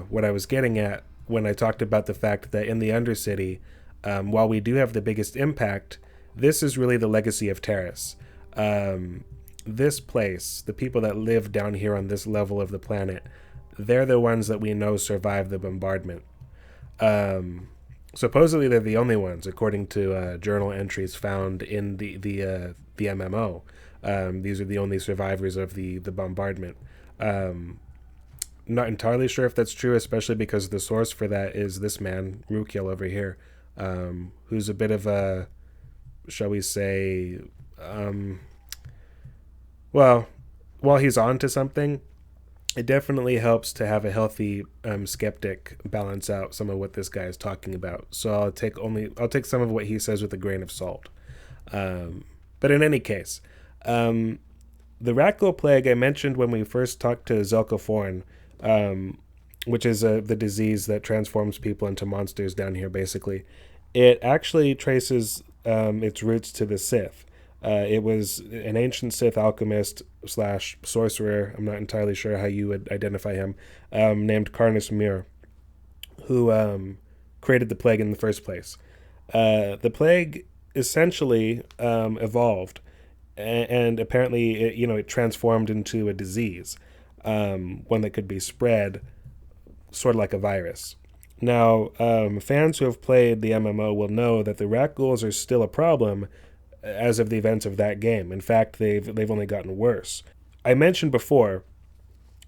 what I was getting at when I talked about the fact that in the Undercity, while we do have the biggest impact, this is really the legacy of Taris. This place, the people that live down here on this level of the planet, they're the ones that we know survived the bombardment. Supposedly they're the only ones, according to journal entries found in the MMO. These are the only survivors of the bombardment. Not entirely sure if that's true, especially because the source for that is this man, Rakghouls over here, who's a bit of a, shall we say, well, while he's on to something, it definitely helps to have a healthy skeptic balance out some of what this guy is talking about. So I'll take some of what he says with a grain of salt. But in any case, the Rakghoul plague I mentioned when we first talked to Zeljko, which is the disease that transforms people into monsters down here, basically. It actually traces its roots to the Sith. It was an ancient Sith alchemist / sorcerer, I'm not entirely sure how you would identify him, named Careth Mir, who created the plague in the first place. The plague essentially evolved, and apparently it transformed into a disease, one that could be spread sort of like a virus. Now, fans who have played the MMO will know that the Rakghouls are still a problem as of the events of that game. In fact, they've only gotten worse. I mentioned before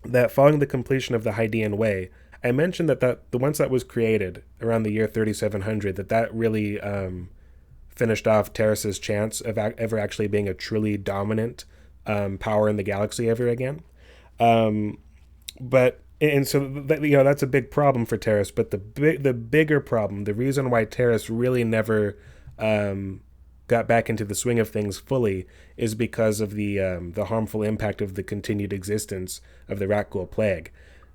that following the completion of the Hydean Way, I mentioned that once that was created around the year 3700, that really finished off Taris's chance of ever actually being a truly dominant power in the galaxy ever again. But so that's a big problem for Taris. But the bigger problem, the reason why Taris really never got back into the swing of things fully, is because of the harmful impact of the continued existence of the Rakghoul plague.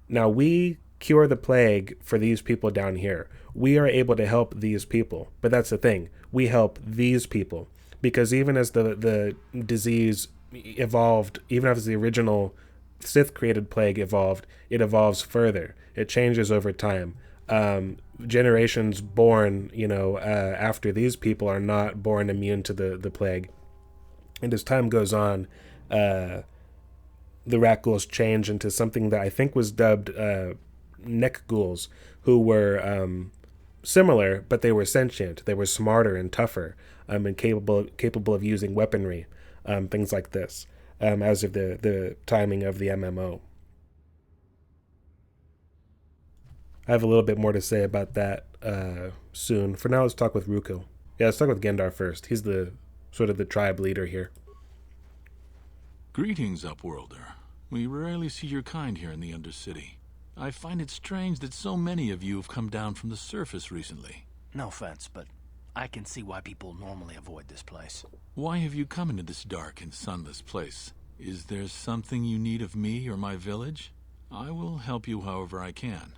Now, we cure the plague for these people down here. We are able to help these people, but that's the thing. We help these people, because even as the disease evolved, even as the original Sith-created plague evolved, it evolves further. It changes over time. Generations born, after these people are not born immune to the plague. And as time goes on, the Rakghouls change into something that I think was dubbed neck ghouls, who were similar, but they were sentient. They were smarter and tougher, and capable of using weaponry, things like this, as of the timing of the MMO. I have a little bit more to say about that soon. For now, let's talk with Rakghoul. Yeah, let's talk with Gendar first. He's the sort of the tribe leader here. Greetings, Upworlder. We rarely see your kind here in the Undercity. I find it strange that so many of you have come down from the surface recently. No offense, but I can see why people normally avoid this place. Why have you come into this dark and sunless place? Is there something you need of me or my village? I will help you however I can.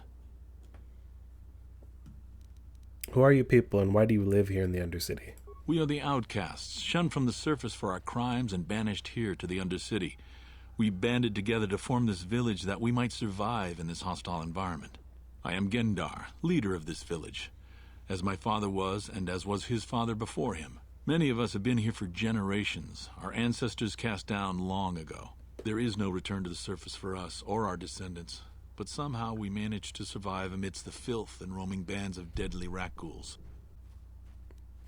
Who are you people, and why do you live here in the Undercity? We are the outcasts, shunned from the surface for our crimes and banished here to the Undercity. We banded together to form this village that we might survive in this hostile environment. I am Gendar, leader of this village, as my father was and as was his father before him. Many of us have been here for generations, our ancestors cast down long ago. There is no return to the surface for us or our descendants, but somehow we managed to survive amidst the filth and roaming bands of deadly Rakghouls.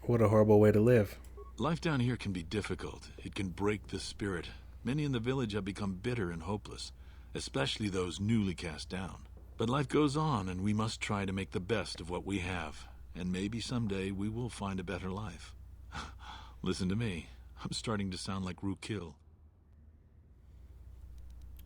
What a horrible way to live. Life down here can be difficult. It can break the spirit. Many in the village have become bitter and hopeless, especially those newly cast down. But life goes on, and we must try to make the best of what we have. And maybe someday we will find a better life. Listen to me. I'm starting to sound like Rakghouls.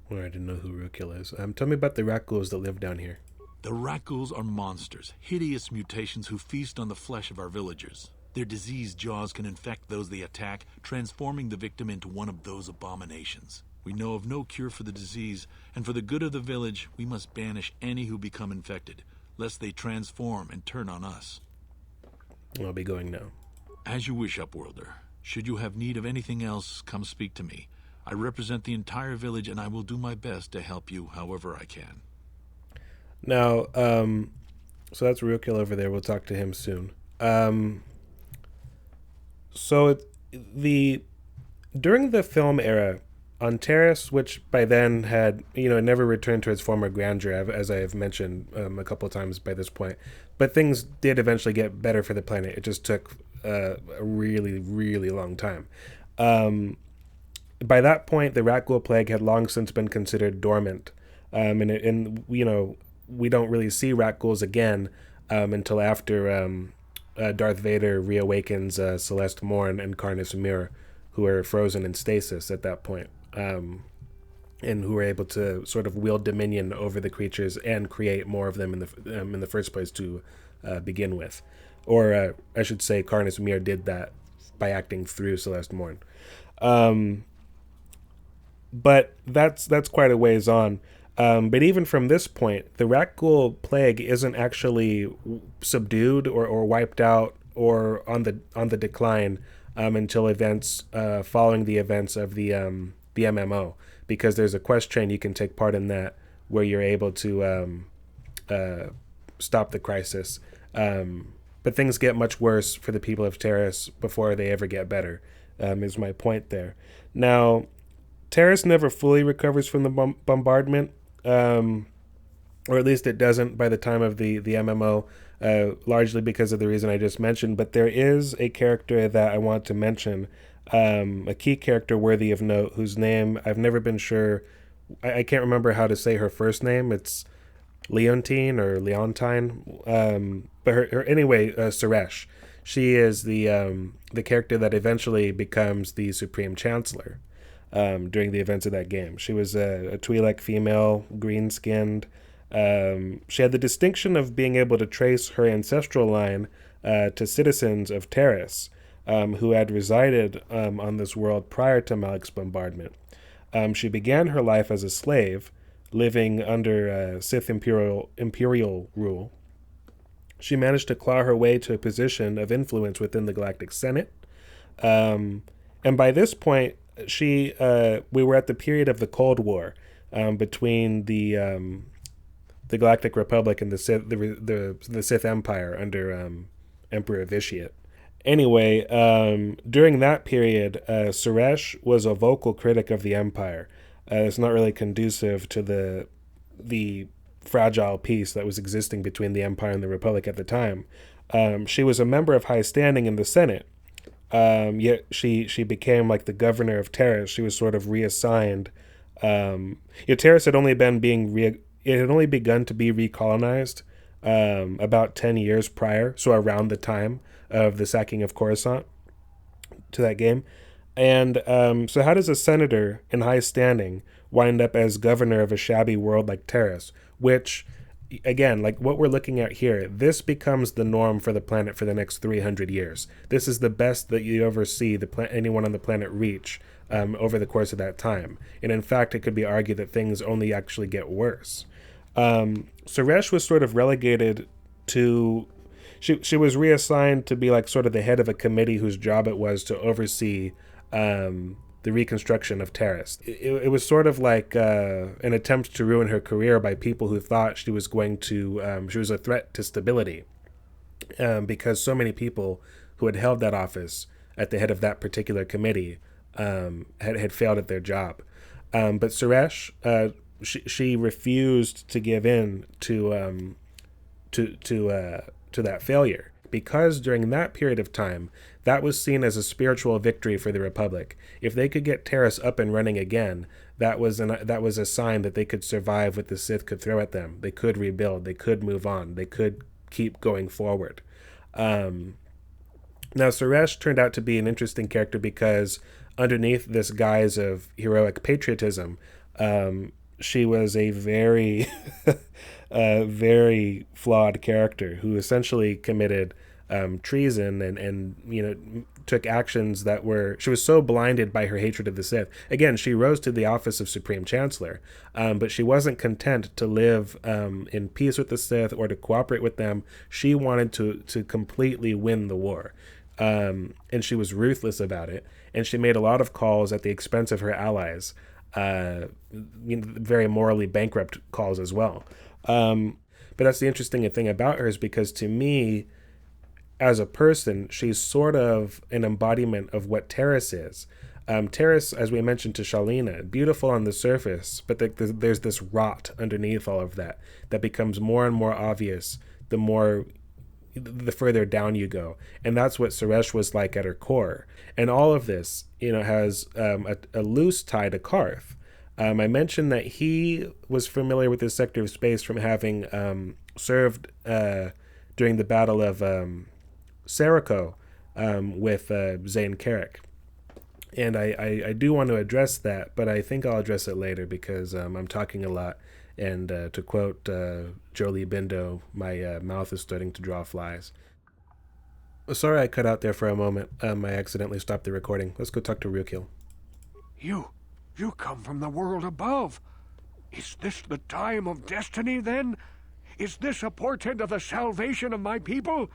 Well, I didn't know who Rakghouls is. Tell me about the Rakghouls that live down here. The Rakghouls are monsters, hideous mutations who feast on the flesh of our villagers. Their diseased jaws can infect those they attack, transforming the victim into one of those abominations. We know of no cure for the disease, and for the good of the village, we must banish any who become infected, lest they transform and turn on us. I'll be going now. As you wish, Upworlder. Should you have need of anything else, come speak to me. I represent the entire village, and I will do my best to help you however I can. Now, so that's Rakghoul over there. We'll talk to him soon. During the film era, on Taris, which by then had, never returned to its former grandeur, as I have mentioned a couple of times by this point, but things did eventually get better for the planet. It just took a really, really long time. By that point, the Rakghoul plague had long since been considered dormant, and we don't really see Rakghouls again until after Darth Vader reawakens Celeste Morn and Carnis Mir, who are frozen in stasis at that point, and who are able to sort of wield dominion over the creatures and create more of them in the first place to begin with. Or I should say Carnis Mir did that by acting through Celeste Morn. But that's quite a ways on. But even from this point, the Rakghoul plague isn't actually subdued or wiped out or on the decline until events following the events of the MMO, because there's a quest chain you can take part in that where you're able to stop the crisis. But things get much worse for the people of Taris before they ever get better, is my point there. Now, Taris never fully recovers from the bombardment, or at least it doesn't by the time of the MMO, largely because of the reason I just mentioned. But there is a character that I want to mention, a key character worthy of note, whose name I've never been sure. I can't remember how to say her first name. It's Leontine or Leontine, but her anyway, Suresh. She is the character that eventually becomes the Supreme Chancellor. During the events of that game. She was a Twi'lek female, green-skinned. She had the distinction of being able to trace her ancestral line to citizens of Taris, who had resided on this world prior to Malik's bombardment. She began her life as a slave, living under Sith Imperial rule. She managed to claw her way to a position of influence within the Galactic Senate. And by this point, we were at the period of the Cold War between the Galactic Republic and the Sith Empire under Emperor Vitiate. Anyway, during that period, Suresh was a vocal critic of the Empire. It's not really conducive to the fragile peace that was existing between the Empire and the Republic at the time. She was a member of high standing in the Senate. Yet she became like the governor of Taris. She was sort of reassigned. Taris had only begun to be recolonized about 10 years prior, so around the time of the sacking of Coruscant to that game. And so how does a senator in high standing wind up as governor of a shabby world like Taris, which, again, like what we're looking at here, this becomes the norm for the planet for the next 300 years. This is the best that you ever see anyone on the planet reach over the course of that time. And in fact, it could be argued that things only actually get worse. Suresh was sort of relegated to... She was reassigned to be like sort of the head of a committee whose job it was to oversee the reconstruction of Taris. It was sort of like an attempt to ruin her career by people who thought she was she was a threat to stability, because so many people who had held that office at the head of that particular committee had failed at their job. But Suresh, she refused to give in to that failure, because during that period of time, that was seen as a spiritual victory for the Republic. If they could get Taris up and running again, that was a sign that they could survive what the Sith could throw at them. They could rebuild. They could move on. They could keep going forward. Now, Suresh turned out to be an interesting character because underneath this guise of heroic patriotism, she was a very, very flawed character who essentially committed treason and took actions that were... She was so blinded by her hatred of the Sith. Again, she rose to the office of Supreme Chancellor, but she wasn't content to live in peace with the Sith or to cooperate with them. She wanted to completely win the war. And she was ruthless about it. And she made a lot of calls at the expense of her allies, very morally bankrupt calls as well. But that's the interesting thing about her, is because to me, as a person, she's sort of an embodiment of what Taris is. Taris, as we mentioned to Shalina, beautiful on the surface, but there's this rot underneath all of that becomes more and more obvious the further down you go. And that's what Suresh was like at her core. And all of this, has a loose tie to Careth. I mentioned that he was familiar with this sector of space from having served during the Battle of Zeljko with Zane Careth. And I do want to address that, but I think I'll address it later because I'm talking a lot. And to quote Jolie Bindo, my mouth is starting to draw flies. Sorry I cut out there for a moment. I accidentally stopped the recording. Let's go talk to Rakghouls. You come from the world above. Is this the time of destiny, then? Is this a portent of the salvation of my people?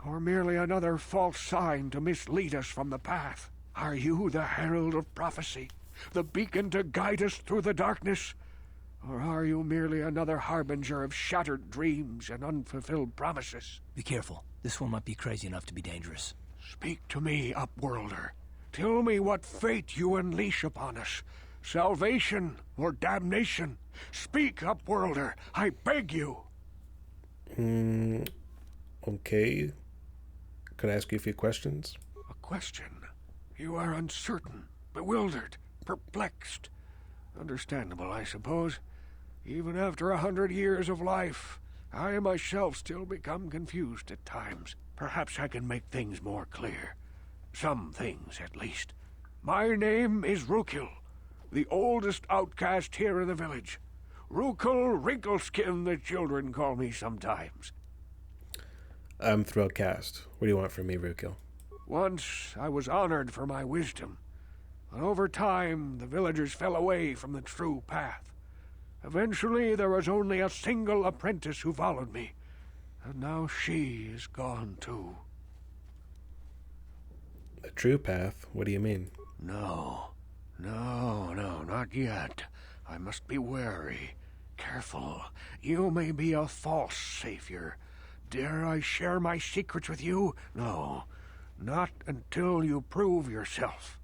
Or merely another false sign to mislead us from the path? Are you the herald of prophecy, the beacon to guide us through the darkness? Or are you merely another harbinger of shattered dreams and unfulfilled promises? Be careful. This one might be crazy enough to be dangerous. Speak to me, Upworlder. Tell me what fate you unleash upon us. Salvation or damnation? Speak, Upworlder. I beg you. Okay. Could I ask you a few questions? A question? You are uncertain, bewildered, perplexed. Understandable, I suppose. Even after 100 years of life, I myself still become confused at times. Perhaps I can make things more clear. Some things, at least. My name is Rakghouls, the oldest outcast here in the village. Rakghouls Wrinkleskin, the children call me sometimes. I'm Thrillcast. What do you want from me, Rakghouls? Once I was honored for my wisdom, but over time the villagers fell away from the true path. Eventually there was only a single apprentice who followed me, and now she is gone too. The true path? What do you mean? No, not yet. I must be wary, careful. You may be a false savior. Dare I share my secrets with you? No, not until you prove yourself.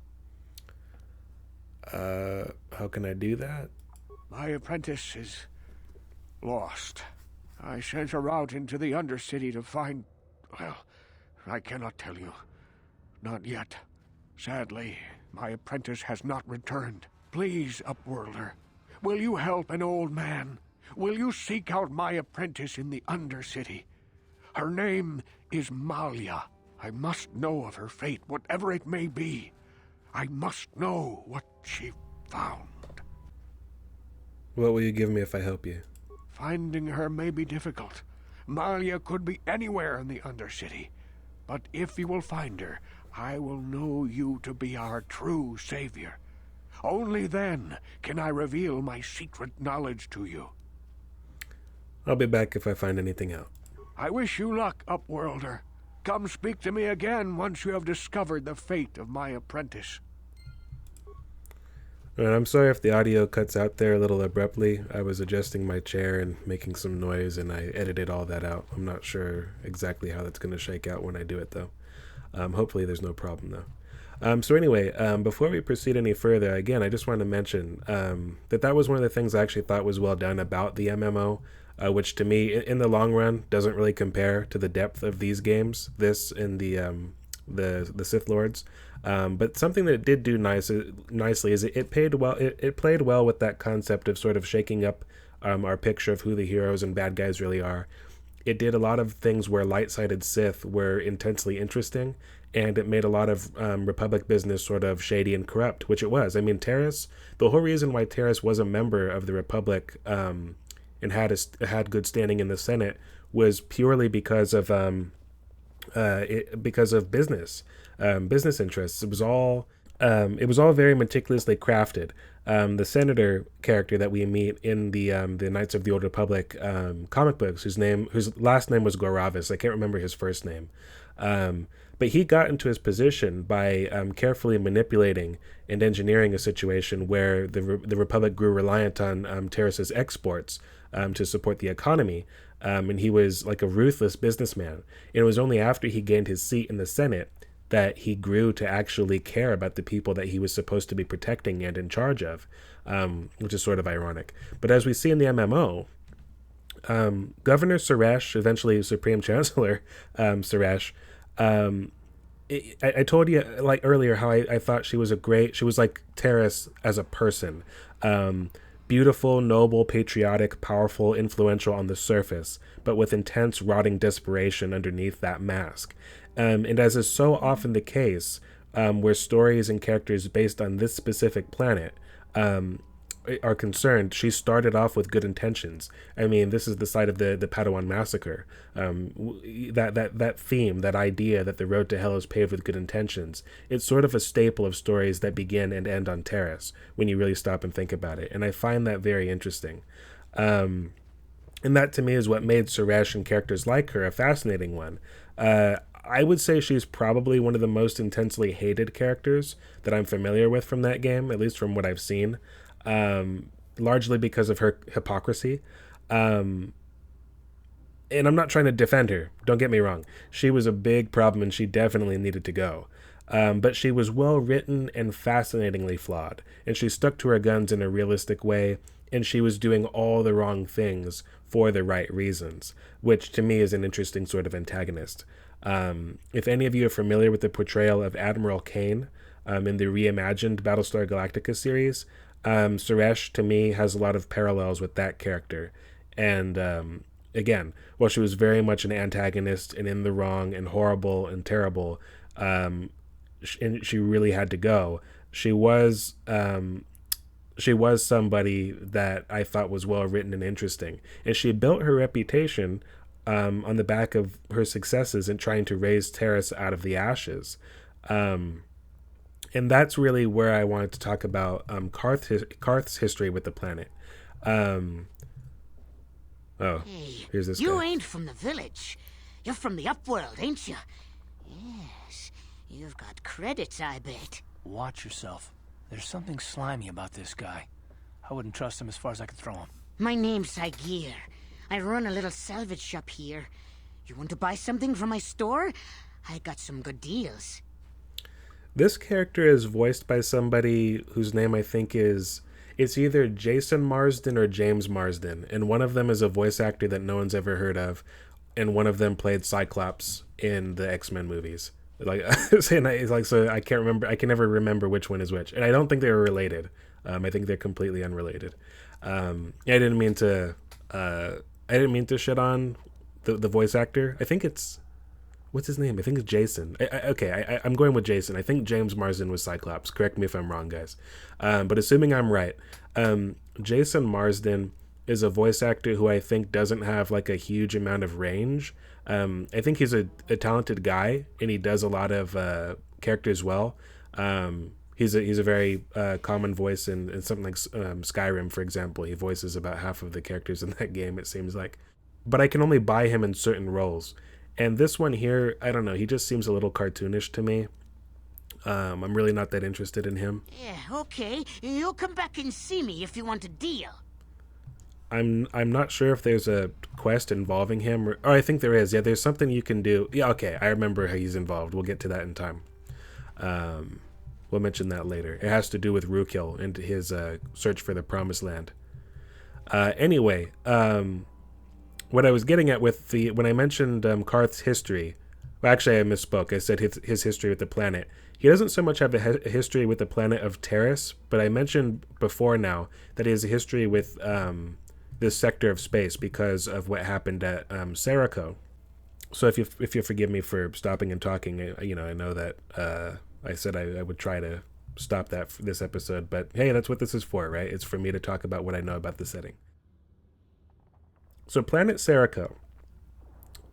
How can I do that? My apprentice is lost. I sent her out into the Undercity to find... Well, I cannot tell you. Not yet. Sadly, my apprentice has not returned. Please, Upworlder, will you help an old man? Will you seek out my apprentice in the Undercity? Her name is Malia. I must know of her fate, whatever it may be. I must know what she found. What will you give me if I help you? Finding her may be difficult. Malia could be anywhere in the Undercity. But if you will find her, I will know you to be our true savior. Only then can I reveal my secret knowledge to you. I'll be back if I find anything out. I wish you luck, Upworlder. Come speak to me again once you have discovered the fate of my apprentice. And I'm sorry if the audio cuts out there a little abruptly. I was adjusting my chair and making some noise, and I edited all that out. I'm not sure exactly how that's going to shake out when I do it, though. Hopefully there's no problem, though. So anyway, before we proceed any further, again, I just want to mention that was one of the things I actually thought was well done about the MMO, which to me, in the long run, doesn't really compare to the depth of these games. This and the Sith Lords. But something that it did do nicely is it played well. It played well with that concept of sort of shaking up our picture of who the heroes and bad guys really are. It did a lot of things where light-sided Sith were intensely interesting, and it made a lot of Republic business sort of shady and corrupt, which it was. I mean, Taris, the whole reason why Taris was a member of the Republic and had good standing in the Senate was purely because of business interests. It was all very meticulously crafted. The senator character that we meet in the Knights of the Old Republic comic books, whose last name was Goravis. I can't remember his first name. But he got into his position by carefully manipulating and engineering a situation where the Republic grew reliant on Taris's exports to support the economy. And he was like a ruthless businessman. And it was only after he gained his seat in the Senate that he grew to actually care about the people that he was supposed to be protecting and in charge of, which is sort of ironic. But as we see in the MMO, Governor Suresh, eventually Supreme Chancellor Suresh, I told you like earlier how I thought she was like Taris as a person. Beautiful, noble, patriotic, powerful, influential on the surface, but with intense, rotting desperation underneath that mask. And as is so often the case, where stories and characters based on this specific planet are concerned, she started off with good intentions. I mean, this is the site of the Padawan massacre. That theme, that idea that the road to hell is paved with good intentions, it's sort of a staple of stories that begin and end on Taris when you really stop and think about it. And I find that very interesting. And that to me is what made Suresh and characters like her a fascinating one. I would say she's probably one of the most intensely hated characters that I'm familiar with from that game, at least from what I've seen, largely because of her hypocrisy. And I'm not trying to defend her, don't get me wrong. She was a big problem and she definitely needed to go. But she was well written and fascinatingly flawed, and she stuck to her guns in a realistic way, and she was doing all the wrong things for the right reasons, which to me is an interesting sort of antagonist. If any of you are familiar with the portrayal of Admiral Kane in the reimagined Battlestar Galactica series, Suresh to me has a lot of parallels with that character. And again, while she was very much an antagonist and in the wrong and horrible and terrible, and she really had to go, she was somebody that I thought was well written and interesting, and she built her reputation on the back of her successes in trying to raise Taris out of the ashes. And that's really where I wanted to talk about Careth's history with the planet. Here's this You guy. ain't from the village. You're from the upworld, ain't you? Yes. You've got credits, I bet. Watch yourself. There's something slimy about this guy. I wouldn't trust him as far as I could throw him. My name's Saigir. I run a little salvage shop here. You want to buy something from my store? I got some good deals. This character is voiced by somebody whose name I think it's either Jason Marsden or James Marsden, and one of them is a voice actor that no one's ever heard of, and one of them played Cyclops in the X-Men movies. Like, so I can't remember. I can never remember which one is which, and I don't think they were related. I think they're completely unrelated. I didn't mean to shit on the voice actor. I think it's, what's his name? I think it's Jason. I'm going with Jason. I think James Marsden was Cyclops. Correct me if I'm wrong, guys. But assuming I'm right, Jason Marsden is a voice actor who I think doesn't have like a huge amount of range. I think he's a talented guy, and he does a lot of characters well. He's a very common voice in something like Skyrim, for example. He voices about half of the characters in that game, it seems like. But I can only buy him in certain roles. And this one here, I don't know, he just seems a little cartoonish to me. I'm really not that interested in him. Yeah, okay. You'll come back and see me if you want a deal. I'm not sure if there's a quest involving him, or I think there is. Yeah, there's something you can do. Yeah, okay, I remember how he's involved. We'll get to that in time. We'll mention that later. It has to do with Rukiel and his search for the Promised Land. Anyway, what I was getting at with when I mentioned Careth's history, well, actually I misspoke. I said his history with the planet. He doesn't so much have a history with the planet of Taris, but I mentioned before now that he has a history with this sector of space because of what happened at Zeljko. So if you forgive me for stopping and talking, I know that I said I would try to stop that for this episode, but hey, that's what this is for, right? It's for me to talk about what I know about the setting. So planet Zeljko,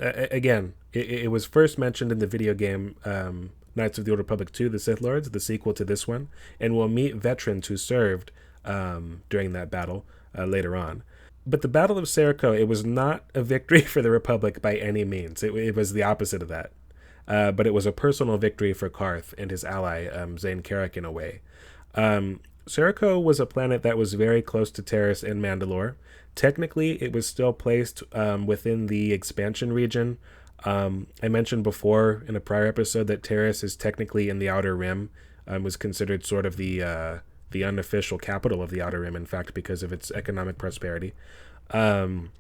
again, it was first mentioned in the video game Knights of the Old Republic 2, The Sith Lords, the sequel to this one, and we'll meet veterans who served during that battle later on. But the Battle of Zeljko, it was not a victory for the Republic by any means. It was the opposite of that. But it was a personal victory for Careth and his ally, Zane Careth, in a way. Zeljko was a planet that was very close to Taris and Mandalore. Technically, it was still placed within the expansion region. I mentioned before in a prior episode that Taris is technically in the Outer Rim, was considered sort of the unofficial capital of the Outer Rim, in fact, because of its economic prosperity. And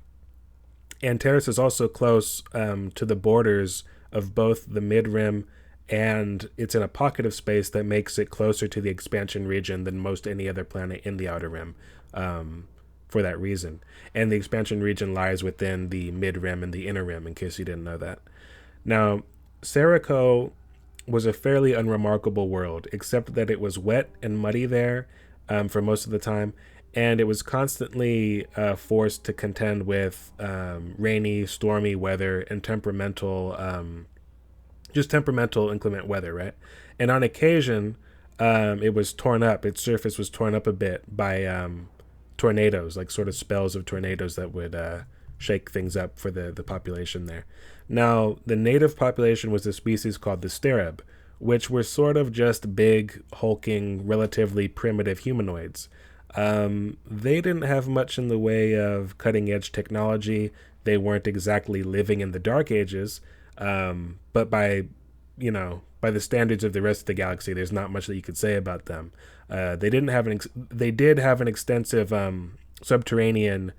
Taris is also close to the borders of both the Mid-Rim, and it's in a pocket of space that makes it closer to the expansion region than most any other planet in the Outer Rim, for that reason. And the expansion region lies within the Mid-Rim and the Inner Rim, in case you didn't know that. Now, Zeljko was a fairly unremarkable world, except that it was wet and muddy there for most of the time, and it was constantly forced to contend with rainy, stormy weather and temperamental, inclement weather, right? And on occasion, it was torn up. Its surface was torn up a bit by tornadoes, like sort of spells of tornadoes that would shake things up for the population there. Now, the native population was a species called the Stereb, which were sort of just big, hulking, relatively primitive humanoids. They didn't have much in the way of cutting-edge technology. They weren't exactly living in the Dark Ages, but by the standards of the rest of the galaxy, there's not much that you could say about them. They did have an extensive subterranean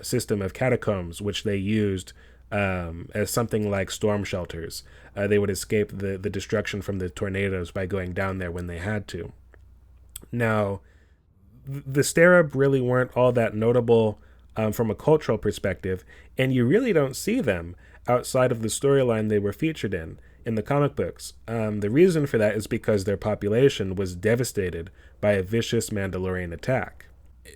system of catacombs, which they used as something like storm shelters. They would escape the destruction from the tornadoes by going down there when they had to. Now, the Stereb really weren't all that notable from a cultural perspective, and you really don't see them outside of the storyline they were featured in the comic books. The reason for that is because their population was devastated by a vicious Mandalorian attack.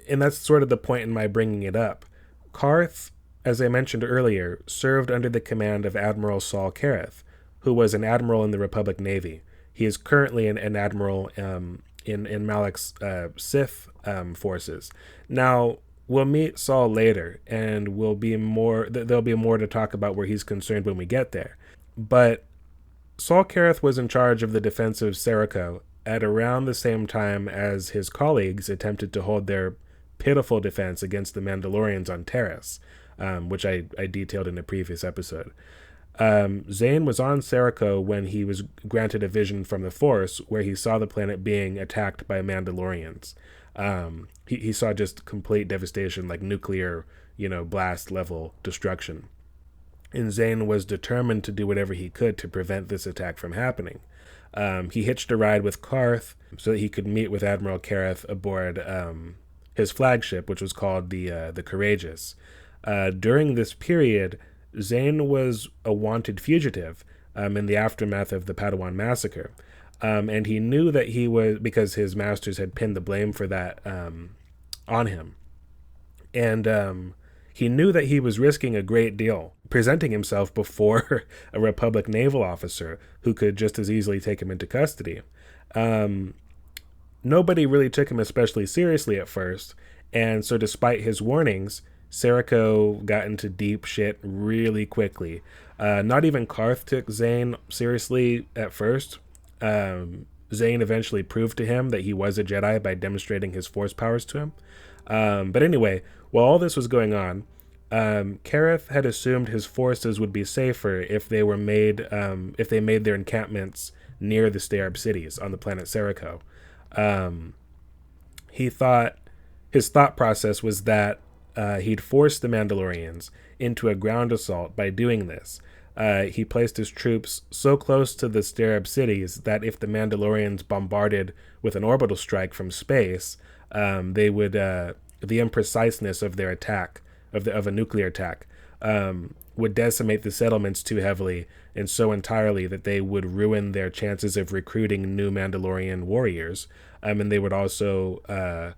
And that's sort of the point in my bringing it up. Careth, as I mentioned earlier, served under the command of Admiral Saul Careth, who was an admiral in the Republic Navy. He is currently an admiral in Malak's Sith forces. Now, we'll meet Saul later, and there'll be more to talk about where he's concerned when we get there. But Saul Careth was in charge of the defense of Zeljko at around the same time as his colleagues attempted to hold their pitiful defense against the Mandalorians on Taris, which I detailed in a previous episode. Zane was on Zeljko when he was granted a vision from the Force where he saw the planet being attacked by Mandalorians. He saw just complete devastation, like nuclear, blast level destruction. And Zane was determined to do whatever he could to prevent this attack from happening. He hitched a ride with Careth so that he could meet with Admiral Careth aboard his flagship, which was called the Courageous. During this period, Zane was a wanted fugitive in the aftermath of the Padawan massacre. And he knew that he was, because his masters had pinned the blame for that on him. And he knew that he was risking a great deal, presenting himself before a Republic naval officer who could just as easily take him into custody. Nobody really took him especially seriously at first, and so despite his warnings, Zeljko got into deep shit really quickly. Not even Careth took Zane seriously at first. Zane eventually proved to him that he was a Jedi by demonstrating his force powers to him. But anyway, while all this was going on, Careth had assumed his forces would be safer if they made their encampments near the Starab cities on the planet Zeljko. His thought process was that he'd force the Mandalorians into a ground assault by doing this. He placed his troops so close to the Starab cities that if the Mandalorians bombarded with an orbital strike from space, they would the impreciseness of their attack, of a nuclear attack, would decimate the settlements too heavily and so entirely that they would ruin their chances of recruiting new Mandalorian warriors, and they would also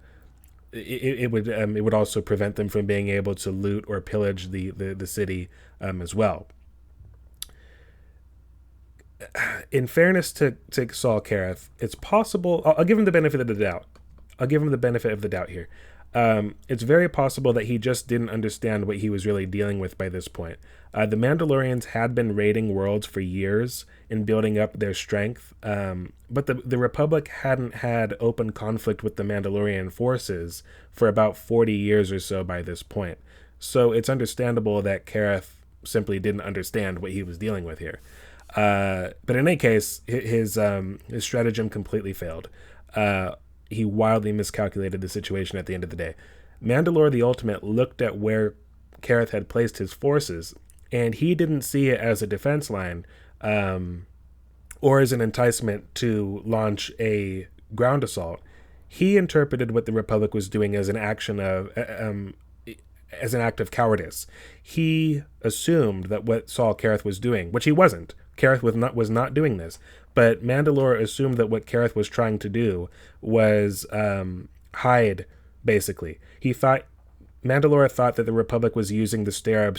it would also prevent them from being able to loot or pillage the city as well. In fairness to Saul Careth, it's possible. I'll give him the benefit of the doubt. I'll give him the benefit of the doubt here. It's very possible that he just didn't understand what he was really dealing with by this point. The Mandalorians had been raiding worlds for years and building up their strength, but the Republic hadn't had open conflict with the Mandalorian forces for about 40 years or so by this point. So it's understandable that Careth simply didn't understand what he was dealing with here. But in any case, his stratagem completely failed. He wildly miscalculated the situation at the end of the day. Mandalore the Ultimate looked at where Careth had placed his forces, and he didn't see it as a defense line or as an enticement to launch a ground assault. He interpreted what the Republic was doing as an act of cowardice. He assumed that what Saul Careth was doing, which he wasn't. Careth was not doing this, but Mandalore assumed that what Careth was trying to do was hide, basically. Mandalore thought that the Republic was using the Starab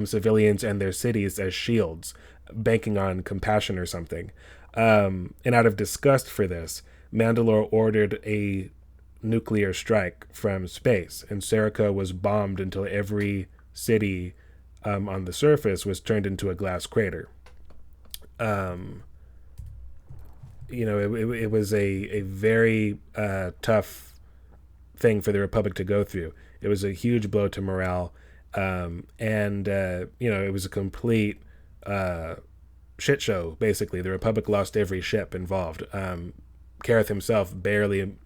civilians and their cities as shields, banking on compassion or something. And out of disgust for this, Mandalore ordered a nuclear strike from space, and Zeljko was bombed until every city on the surface was turned into a glass crater. It was a very tough thing for the Republic to go through. It was a huge blow to morale, and it was a complete shit show. Basically, the Republic lost every ship involved. Careth himself barely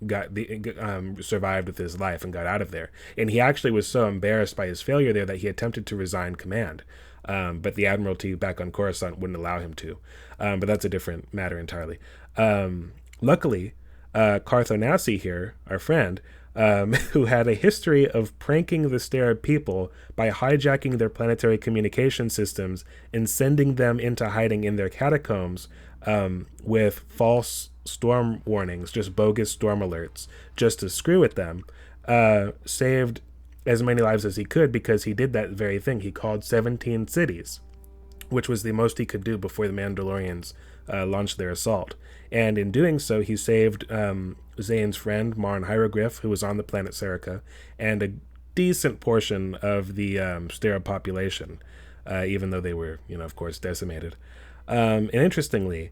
survived with his life and got out of there. And he actually was so embarrassed by his failure there that he attempted to resign command. But the Admiralty back on Coruscant wouldn't allow him to. But that's a different matter entirely. Luckily, Carth Onasi here, our friend, who had a history of pranking the Starab people by hijacking their planetary communication systems and sending them into hiding in their catacombs with false storm warnings, just bogus storm alerts, just to screw with them, saved as many lives as he could, because he did that very thing. He called 17 cities, which was the most he could do before the Mandalorians launched their assault. And in doing so, he saved Zane's friend, Marn Hieroglyph, who was on the planet Zeljko, and a decent portion of the Starab population, even though they were, of course, decimated. And interestingly,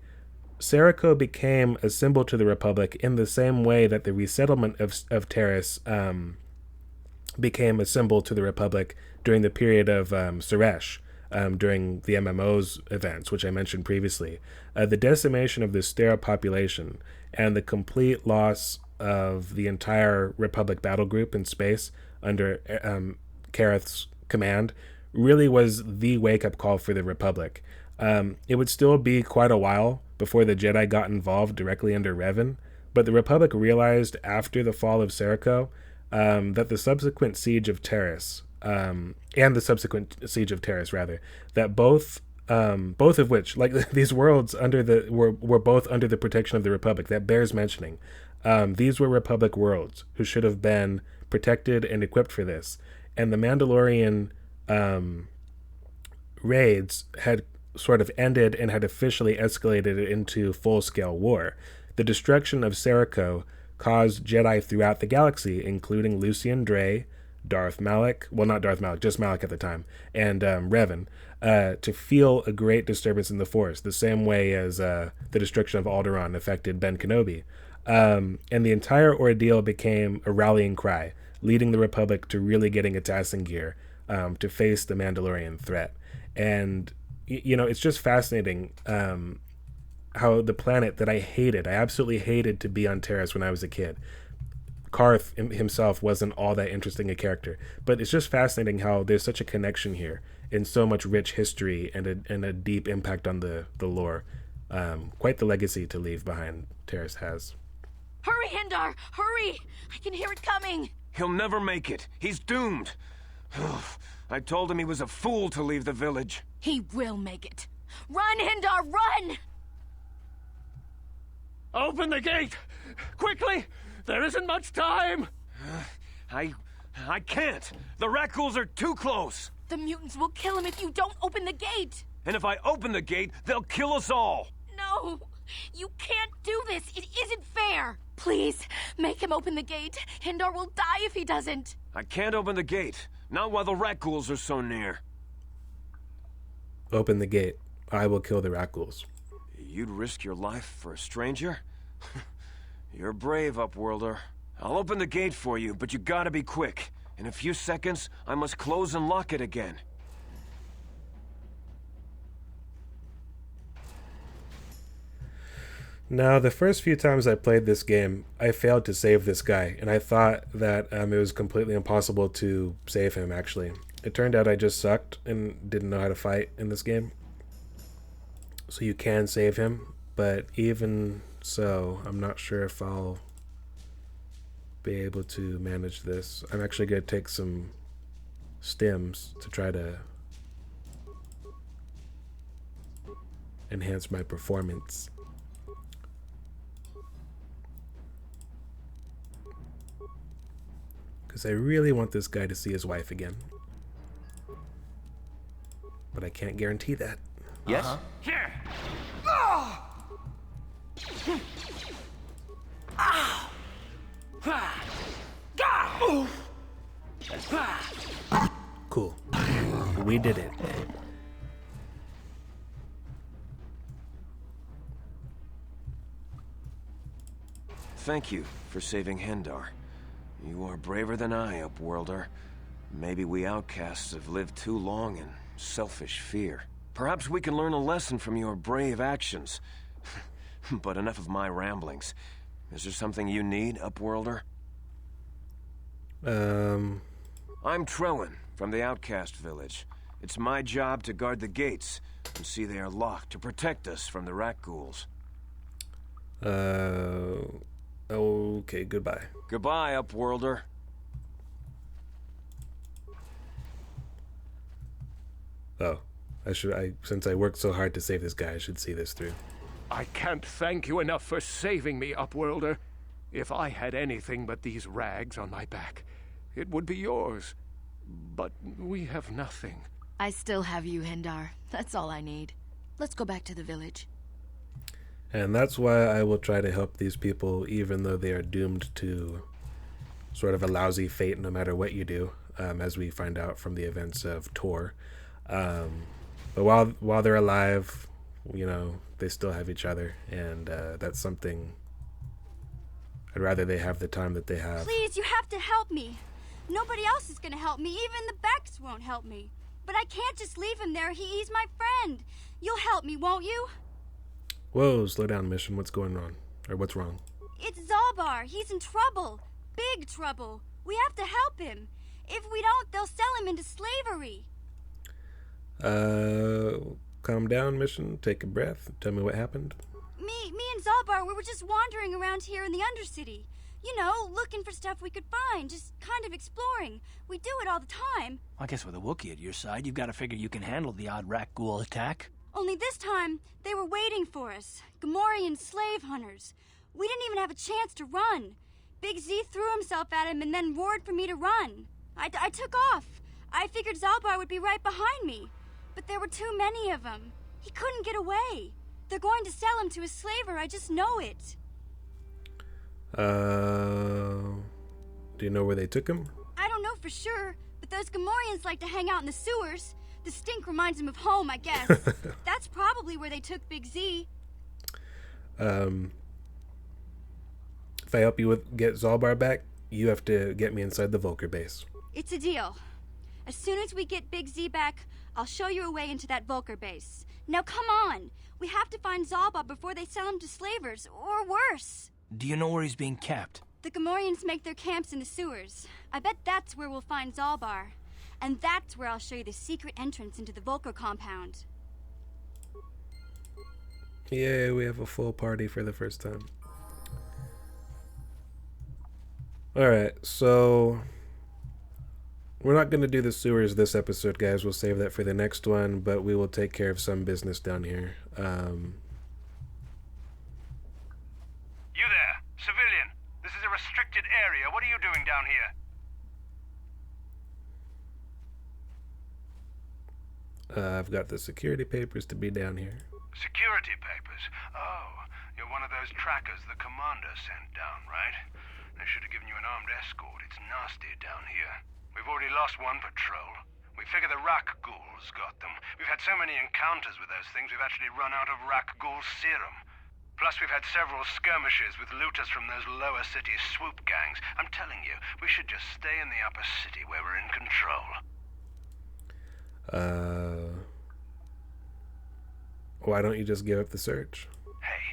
Zeljko became a symbol to the Republic in the same way that the resettlement of Taris became a symbol to the Republic during the period of Suresh, during the MMO's events, which I mentioned previously. The decimation of the Starab population and the complete loss of the entire Republic battle group in space under Careth's command really was the wake-up call for the Republic. It would still be quite a while before the Jedi got involved directly under Revan, but the Republic realized after the fall of Zeljko that the subsequent siege of Taris, that both of which, like these worlds were both under the protection of the Republic. That bears mentioning. These were Republic worlds who should have been protected and equipped for this. And the Mandalorian raids had sort of ended and had officially escalated into full-scale war. The destruction of Zeljko caused Jedi throughout the galaxy, including Lucian Dre, Darth Malak, well, not Darth Malak, just Malak at the time, and Revan, to feel a great disturbance in the Force, the same way as the destruction of Alderaan affected Ben Kenobi. And the entire ordeal became a rallying cry, leading the Republic to really getting its ass in gear to face the Mandalorian threat. And, it's just fascinating how the planet that I absolutely hated to be on Taris when I was a kid. Careth himself wasn't all that interesting a character, but it's just fascinating how there's such a connection here and so much rich history and a deep impact on the lore. Quite the legacy to leave behind Taris has. Hurry, Hindar! Hurry! I can hear it coming! He'll never make it. He's doomed. I told him he was a fool to leave the village. He will make it. Run, Hindar, run! Open the gate! Quickly! There isn't much time! I can't. The Rakghouls are too close. The mutants will kill him if you don't open the gate! And if I open the gate, they'll kill us all. No! You can't do this! It isn't fair! Please, make him open the gate. Hindar will die if he doesn't. I can't open the gate. Not while the Rakghouls are so near. Open the gate. I will kill the Rakghouls. You'd risk your life for a stranger? You're brave, Upworlder. I'll open the gate for you, but you gotta be quick. In a few seconds, I must close and lock it again. Now, the first few times I played this game, I failed to save this guy, and I thought that it was completely impossible to save him, actually. It turned out I just sucked and didn't know how to fight in this game. So you can save him, but even so, I'm not sure if I'll be able to manage this. I'm actually going to take some stims to try to enhance my performance. Because I really want this guy to see his wife again. But I can't guarantee that. Yes? Here! Cool. We did it. Thank you for saving Hindar. You are braver than I, Upworlder. Maybe we outcasts have lived too long in selfish fear. Perhaps we can learn a lesson from your brave actions. But enough of my ramblings. Is there something you need, Upworlder? I'm Trellin, from the Outcast Village. It's my job to guard the gates and see they are locked to protect us from the Rakghouls. Okay, goodbye. Goodbye, Upworlder. Oh, since I worked so hard to save this guy, I should see this through. I can't thank you enough for saving me, Upworlder. If I had anything but these rags on my back, it would be yours. But we have nothing. I still have you, Hindar. That's all I need. Let's go back to the village. And that's why I will try to help these people, even though they are doomed to sort of a lousy fate no matter what you do, as we find out from the events of KotOR. But while they're alive, you know, they still have each other, and that's something I'd rather they have the time that they have. Please, you have to help me. Nobody else is gonna help me. Even the Becks won't help me. But I can't just leave him there. He's my friend. You'll help me, won't you? Whoa, slow down, Mission. What's going on? Or what's wrong? It's Zalbar. He's in trouble. Big trouble. We have to help him. If we don't, they'll sell him into slavery. Calm down, Mission. Take a breath. Tell me what happened. Me and Zalbar, we were just wandering around here in the Undercity. You know, looking for stuff we could find, just kind of exploring. We do it all the time. I guess with a Wookiee at your side, you've got to figure you can handle the odd Rakghoul attack. Only this time, they were waiting for us. Gamorrean slave hunters. We didn't even have a chance to run. Big Z threw himself at him and then roared for me to run. I took off. I figured Zalbar would be right behind me. But there were too many of them. He couldn't get away. They're going to sell him to a slaver, I just know it. Do you know where they took him? I don't know for sure, but those Gamorreans like to hang out in the sewers. The stink reminds them of home, I guess. That's probably where they took Big Z. If I help you get Zalbar back, you have to get me inside the Vulkar base. It's a deal. As soon as we get Big Z back, I'll show you a way into that Vulkar base. Now come on. We have to find Zalba before they sell him to slavers, or worse. Do you know where he's being kept? The Gamorreans make their camps in the sewers. I bet that's where we'll find Zalbar. And that's where I'll show you the secret entrance into the Volker compound. Yay, we have a full party for the first time. Alright, so we're not going to do the sewers this episode, guys. We'll save that for the next one, but we will take care of some business down here. You there, civilian. This is a restricted area. What are you doing down here? I've got the security papers to be down here. Security papers? Oh, you're one of those trackers the commander sent down, right? They should have given you an armed escort. It's nasty down here. We've already lost one patrol. We figure the Rakghouls got them. We've had so many encounters with those things, we've actually run out of Rakghoul serum. Plus, we've had several skirmishes with looters from those lower city swoop gangs. I'm telling you, we should just stay in the upper city where we're in control. Why don't you just give up the search? Hey,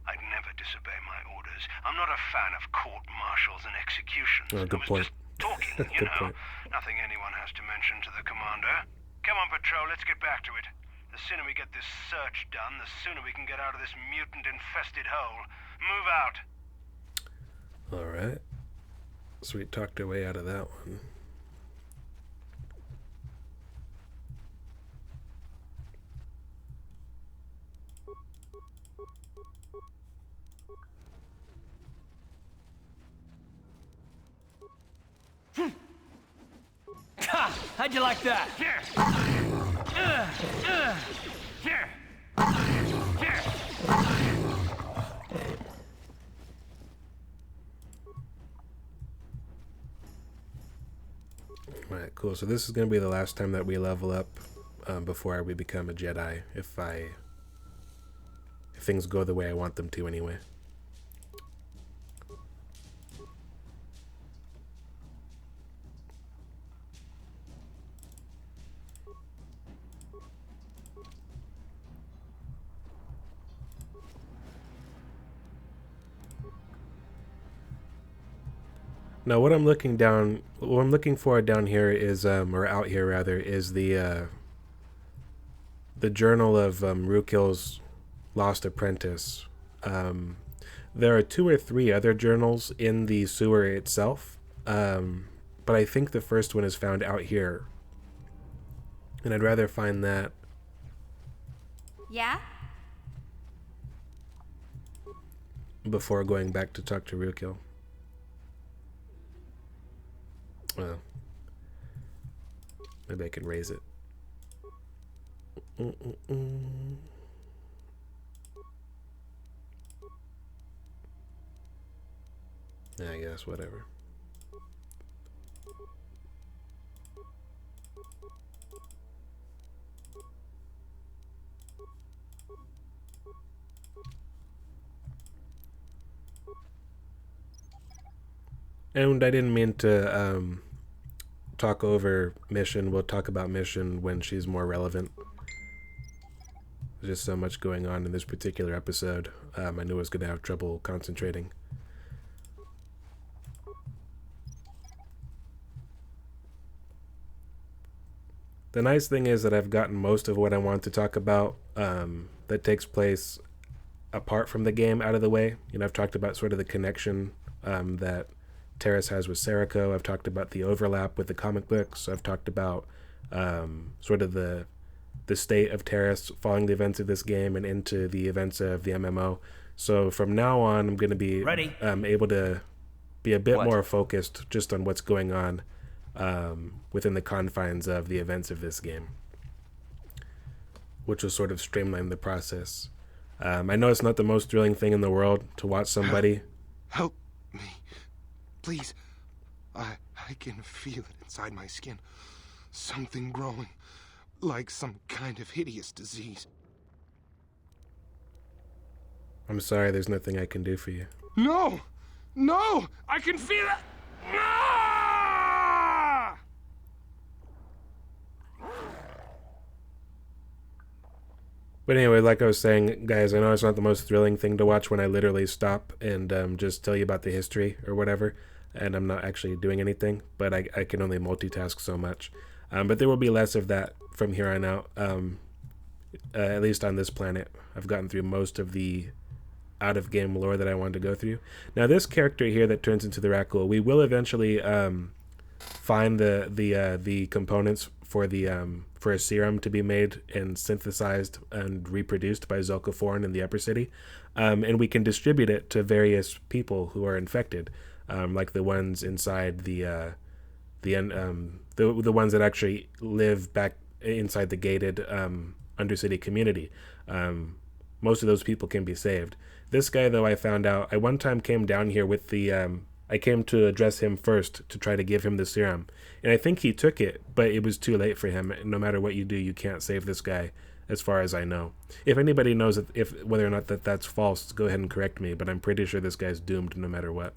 I'd never disobey my orders. I'm not a fan of court-martials and executions. Oh, good point. Just talking, you know. Nothing anyone has to mention to the commander. Come on, patrol, let's get back to it. The sooner we get this search done, the sooner we can get out of this mutant-infested hole. Move out. Alright. So we talked our way out of that one. How'd you like that? Alright, cool. So this is going to be the last time that we level up before we become a Jedi, if things go the way I want them to anyway. Now, what I'm looking for down here is, or out here rather, is the journal of Rukil's lost apprentice. There are 2 or 3 other journals in the sewer itself, but I think the first one is found out here, and I'd rather find that. Yeah? Before going back to talk to Rukil. Well, maybe I can raise it. I guess, whatever. And I didn't mean to talk over Mission. We'll talk about Mission when she's more relevant. There's just so much going on in this particular episode. I knew I was going to have trouble concentrating. The nice thing is that I've gotten most of what I want to talk about that takes place apart from the game out of the way. You know, I've talked about sort of the connection that Taris has with Zeljko. I've talked about the overlap with the comic books. I've talked about sort of the state of Taris following the events of this game and into the events of the MMO. So from now on, I'm going to be able to be a bit more focused just on what's going on within the confines of the events of this game, which will sort of streamline the process. I know it's not the most thrilling thing in the world to watch somebody... Help me. Please. I can feel it inside my skin. Something growing. Like some kind of hideous disease. I'm sorry, there's nothing I can do for you. No! No! I can feel it! Ah! But anyway, like I was saying, guys, I know it's not the most thrilling thing to watch when I literally stop and just tell you about the history or whatever, and I'm not actually doing anything, but I can only multitask so much. But there will be less of that from here on out, at least on this planet. I've gotten through most of the out-of-game lore that I wanted to go through. Now, this character here that turns into the Rakghoul, we will eventually find the components for a serum to be made and synthesized and reproduced by Zeljko in the Upper City, and we can distribute it to various people who are infected, like the ones inside the ones that actually live back inside the gated Undercity community. Most of those people can be saved. This guy, though, I found out, I one time came down here with I came to address him first to try to give him the serum. And I think he took it, but it was too late for him. No matter what you do, you can't save this guy, as far as I know. If anybody knows whether or not that's false, go ahead and correct me, but I'm pretty sure this guy's doomed no matter what.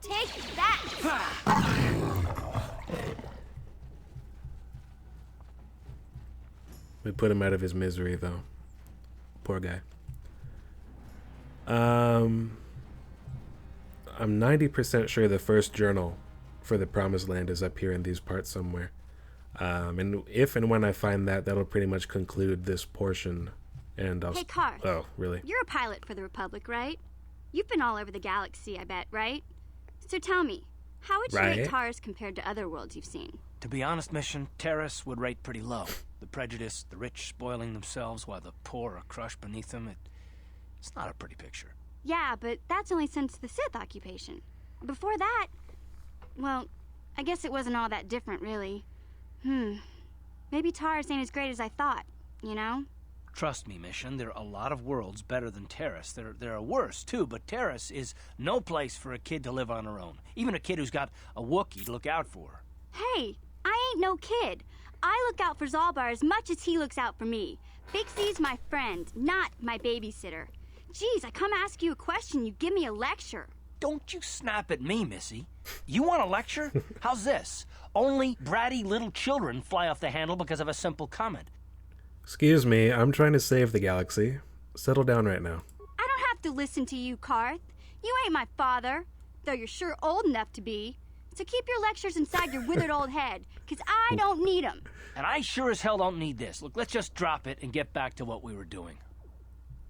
Take that! We put him out of his misery, though. Poor guy. I'm 90% sure the first journal for the Promised Land is up here in these parts somewhere. And if and when I find that, that'll pretty much conclude this portion. And I'll... Hey, Careth. Oh, really? You're a pilot for the Republic, right? You've been all over the galaxy, I bet, right? So tell me, how would you rate Taris compared to other worlds you've seen? To be honest, Mission, Taris would rate pretty low. The prejudice, the rich spoiling themselves while the poor are crushed beneath them, it's not a pretty picture. Yeah, but that's only since the Sith occupation. Before that, well, I guess it wasn't all that different, really. Maybe Taris ain't as great as I thought, you know? Trust me, Mission, there are a lot of worlds better than Taris. There are worse, too, but Taris is no place for a kid to live on her own. Even a kid who's got a Wookiee to look out for. Hey, I ain't no kid. I look out for Zalbar as much as he looks out for me. Big C's my friend, not my babysitter. Geez, I come ask you a question, you give me a lecture. Don't you snap at me, Missy. You want a lecture? How's this? Only bratty little children fly off the handle because of a simple comment. Excuse me, I'm trying to save the galaxy. Settle down right now. I don't have to listen to you, Careth. You ain't my father, though you're sure old enough to be. So keep your lectures inside your withered old head, because I don't need them. And I sure as hell don't need this. Look, let's just drop it and get back to what we were doing.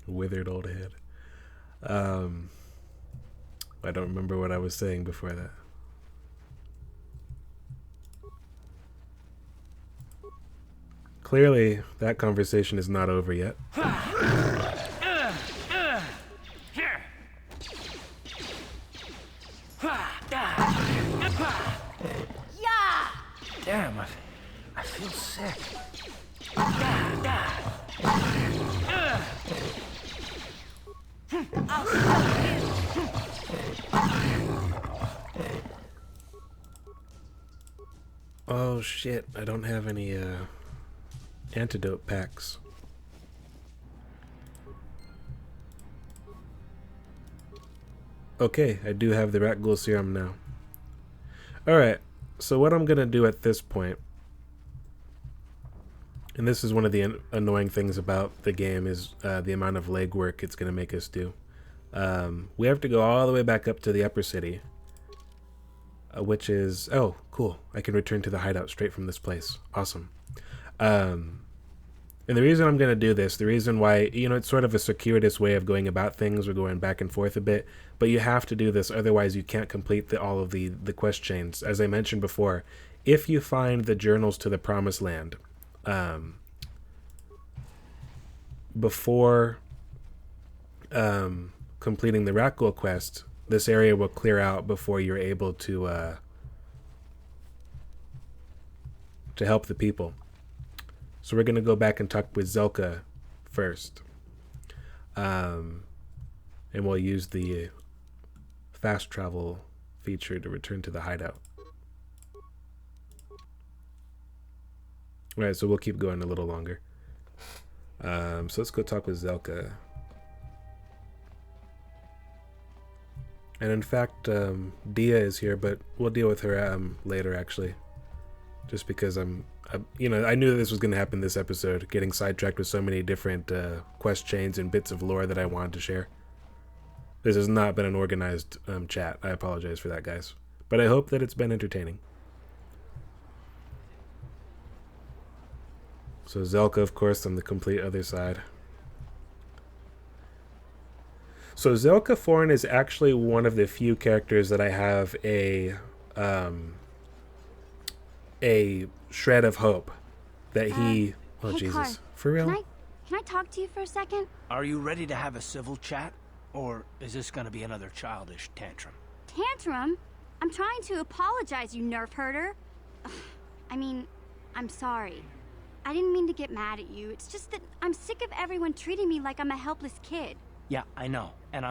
Withered old head. I don't remember what I was saying before that. Clearly, that conversation is not over yet. Damn, I feel sick. Oh shit, I don't have any antidote packs. Okay, I do have the Rakghoul serum now. Alright, so what I'm gonna do at this point, and this is one of the annoying things about the game, is the amount of legwork it's gonna make us do. We have to go all the way back up to the Upper City, which is... oh, cool. I can return to the hideout straight from this place. Awesome. And the reason I'm going to do this, the reason why, you know, it's sort of a circuitous way of going about things. We're going back and forth a bit, but you have to do this, otherwise you can't complete all of the quest chains. As I mentioned before, if you find the journals to the Promised Land before completing the Rakghoul quest, this area will clear out before you're able to help the people. So we're going to go back and talk with Zeljko first. And we'll use the fast travel feature to return to the hideout. Alright, so we'll keep going a little longer. So let's go talk with Zeljko. And in fact, Dia is here, but we'll deal with her later, actually. Just because I'm I knew that this was going to happen this episode, getting sidetracked with so many different quest chains and bits of lore that I wanted to share. This has not been an organized chat. I apologize for that, guys. But I hope that it's been entertaining. So Zeljko, of course, on the complete other side. So Zeljko Forn is actually one of the few characters that I have a shred of hope that he... Oh, hey, Jesus. Careth, For real? Can I talk to you for a second? Are you ready to have a civil chat? Or is this gonna be another childish tantrum? Tantrum? I'm trying to apologize, you nerf herder. I mean, I'm sorry. I didn't mean to get mad at you. It's just that I'm sick of everyone treating me like I'm a helpless kid. Yeah, I know. And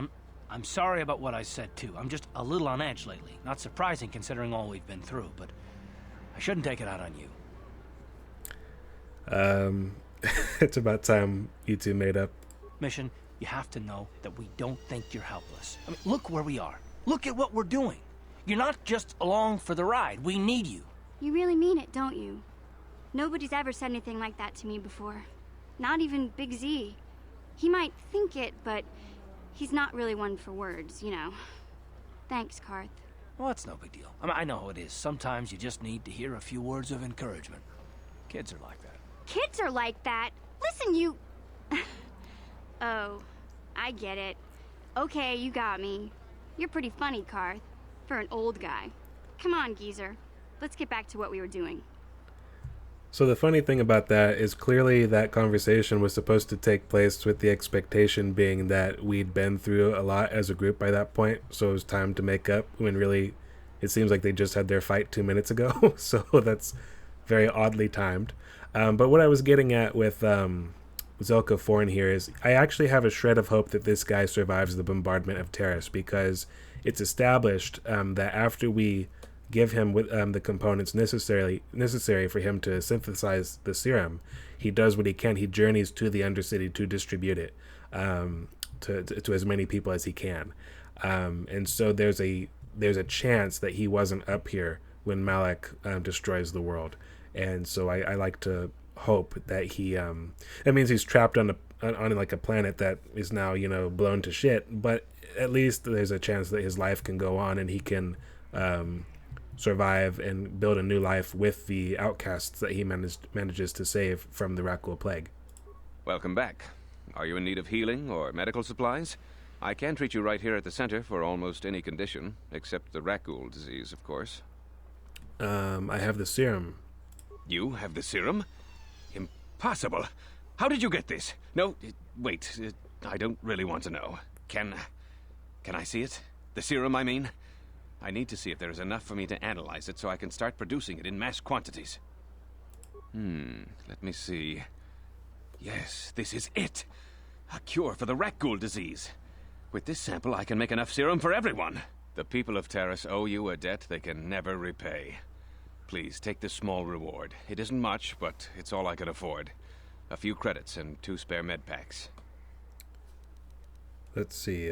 I'm sorry about what I said, too. I'm just a little on edge lately. Not surprising considering all we've been through, but I shouldn't take it out on you. It's about time you two made up. Mission, you have to know that we don't think you're helpless. I mean, look where we are. Look at what we're doing. You're not just along for the ride. We need you. You really mean it, don't you? Nobody's ever said anything like that to me before. Not even Big Z. He might think it, but he's not really one for words, you know. Thanks, Careth. Well, that's no big deal. I know how it is. Sometimes you just need to hear a few words of encouragement. Kids are like that. Kids are like that? Listen, you... Oh, I get it. Okay, you got me. You're pretty funny, Careth, for an old guy. Come on, geezer. Let's get back to what we were doing. So the funny thing about that is clearly that conversation was supposed to take place with the expectation being that we'd been through a lot as a group by that point, so it was time to make up, when really it seems like they just had their fight 2 minutes ago. So that's very oddly timed. But what I was getting at with Zeljko Forn here is I actually have a shred of hope that this guy survives the bombardment of Taris, because it's established that after we give him with the components necessary for him to synthesize the serum, he does what he can. He journeys to the Undercity to distribute it to as many people as he can, and so there's a chance that he wasn't up here when Malak destroys the world, and so I like to hope that he that means he's trapped on like a planet that is now blown to shit, but at least there's a chance that his life can go on and he can survive and build a new life with the outcasts that he manages to save from the Rakghoul plague. Welcome back. Are you in need of healing or medical supplies? I can treat you right here at the center for almost any condition, except the Rakghoul disease, of course. I have the serum. You have the serum? Impossible. How did you get this? No, wait. I don't really want to know. Can I see it? The serum, I mean? I need to see if there is enough for me to analyze it so I can start producing it in mass quantities. Let me see. Yes, this is it. A cure for the Rakghoul disease. With this sample, I can make enough serum for everyone. The people of Taris owe you a debt they can never repay. Please, take this small reward. It isn't much, but it's all I can afford. A few credits and 2 spare med packs. Let's see,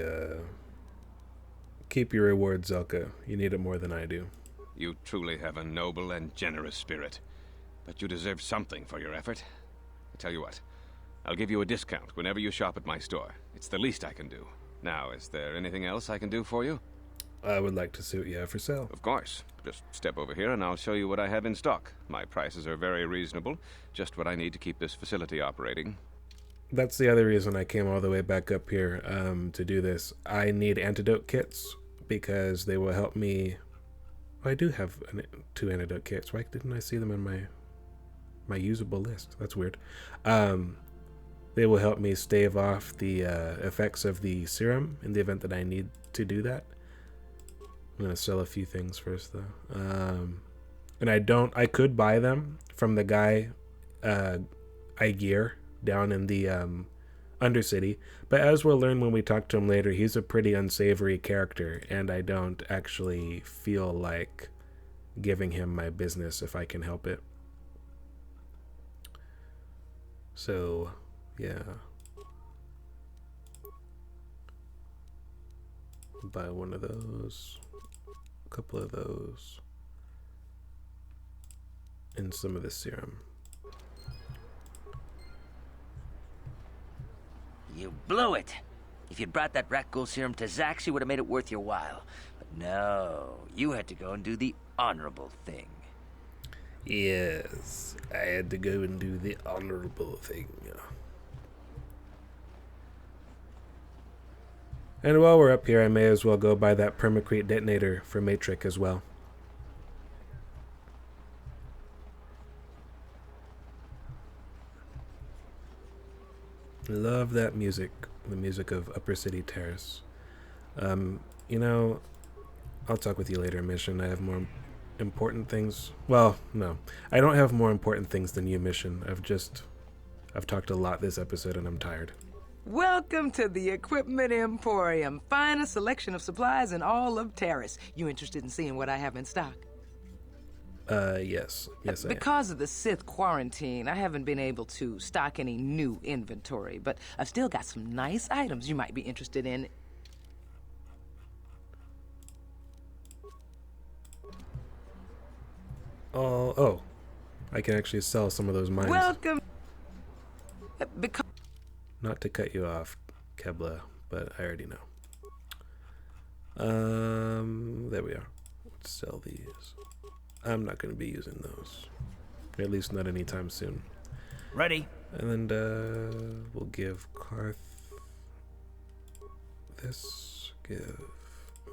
keep your reward, Zeljko. You need it more than I do. You truly have a noble and generous spirit. But you deserve something for your effort. I tell you what, I'll give you a discount whenever you shop at my store. It's the least I can do. Now, is there anything else I can do for you? I would like to see what you have for sale. Of course. Just step over here and I'll show you what I have in stock. My prices are very reasonable. Just what I need to keep this facility operating. That's the other reason I came all the way back up here to do this. I need antidote kits because they will help me. I do have 2 antidote kits. Why didn't I see them in my usable list? That's weird. They will help me stave off the effects of the serum in the event that I need to do that. I'm gonna sell a few things first though. And I could buy them from the guy Igear down in the Undercity, but as we'll learn when we talk to him later, he's a pretty unsavory character, and I don't actually feel like giving him my business if I can help it. So, yeah. Buy one of those, a couple of those, in some of this serum. You blew it. If you'd brought that Rakghoul serum to Zax, you would have made it worth your while. But no, you had to go and do the honorable thing. Yes, I had to go and do the honorable thing. And while we're up here, I may as well go buy that Primaquine Detonator for Matrix as well. Love that music, the music of Upper City Taris. You know, I'll talk with you later, Mission. I have more important things. Well, no, I don't have more important things than you, Mission. I've talked a lot this episode and I'm tired. Welcome to the Equipment Emporium. Finest selection of supplies in all of Taris. You interested in seeing what I have in stock? Yes. Yes, I am. Because of the Sith quarantine, I haven't been able to stock any new inventory, but I've still got some nice items you might be interested in. Oh, I can actually sell some of those mines. Welcome. Not to cut you off, Kebla, but I already know. There we are. Let's sell these. I'm not going to be using those. At least not anytime soon. Ready. And then we'll give Careth this. Give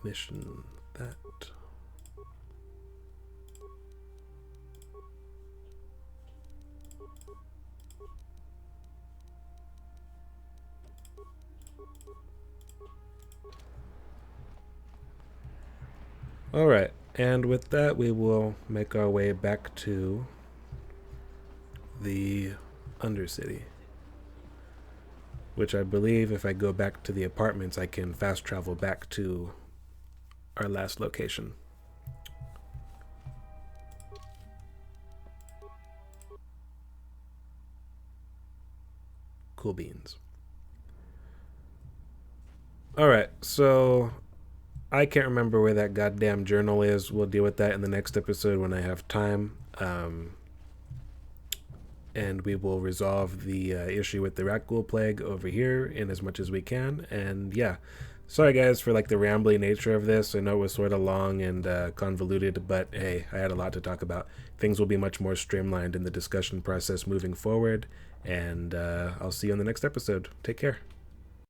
Mission that. Alright, and with that we will make our way back to the Undercity. Which I believe if I go back to the apartments I can fast travel back to our last location. Cool beans. Alright, so I can't remember where that goddamn journal is. We'll deal with that in the next episode when I have time. And we will resolve the issue with the Rakghoul plague over here in as much as we can. And yeah, sorry guys for like the rambling nature of this. I know it was sort of long and convoluted, but hey, I had a lot to talk about. Things will be much more streamlined in the discussion process moving forward. And I'll see you on the next episode. Take care.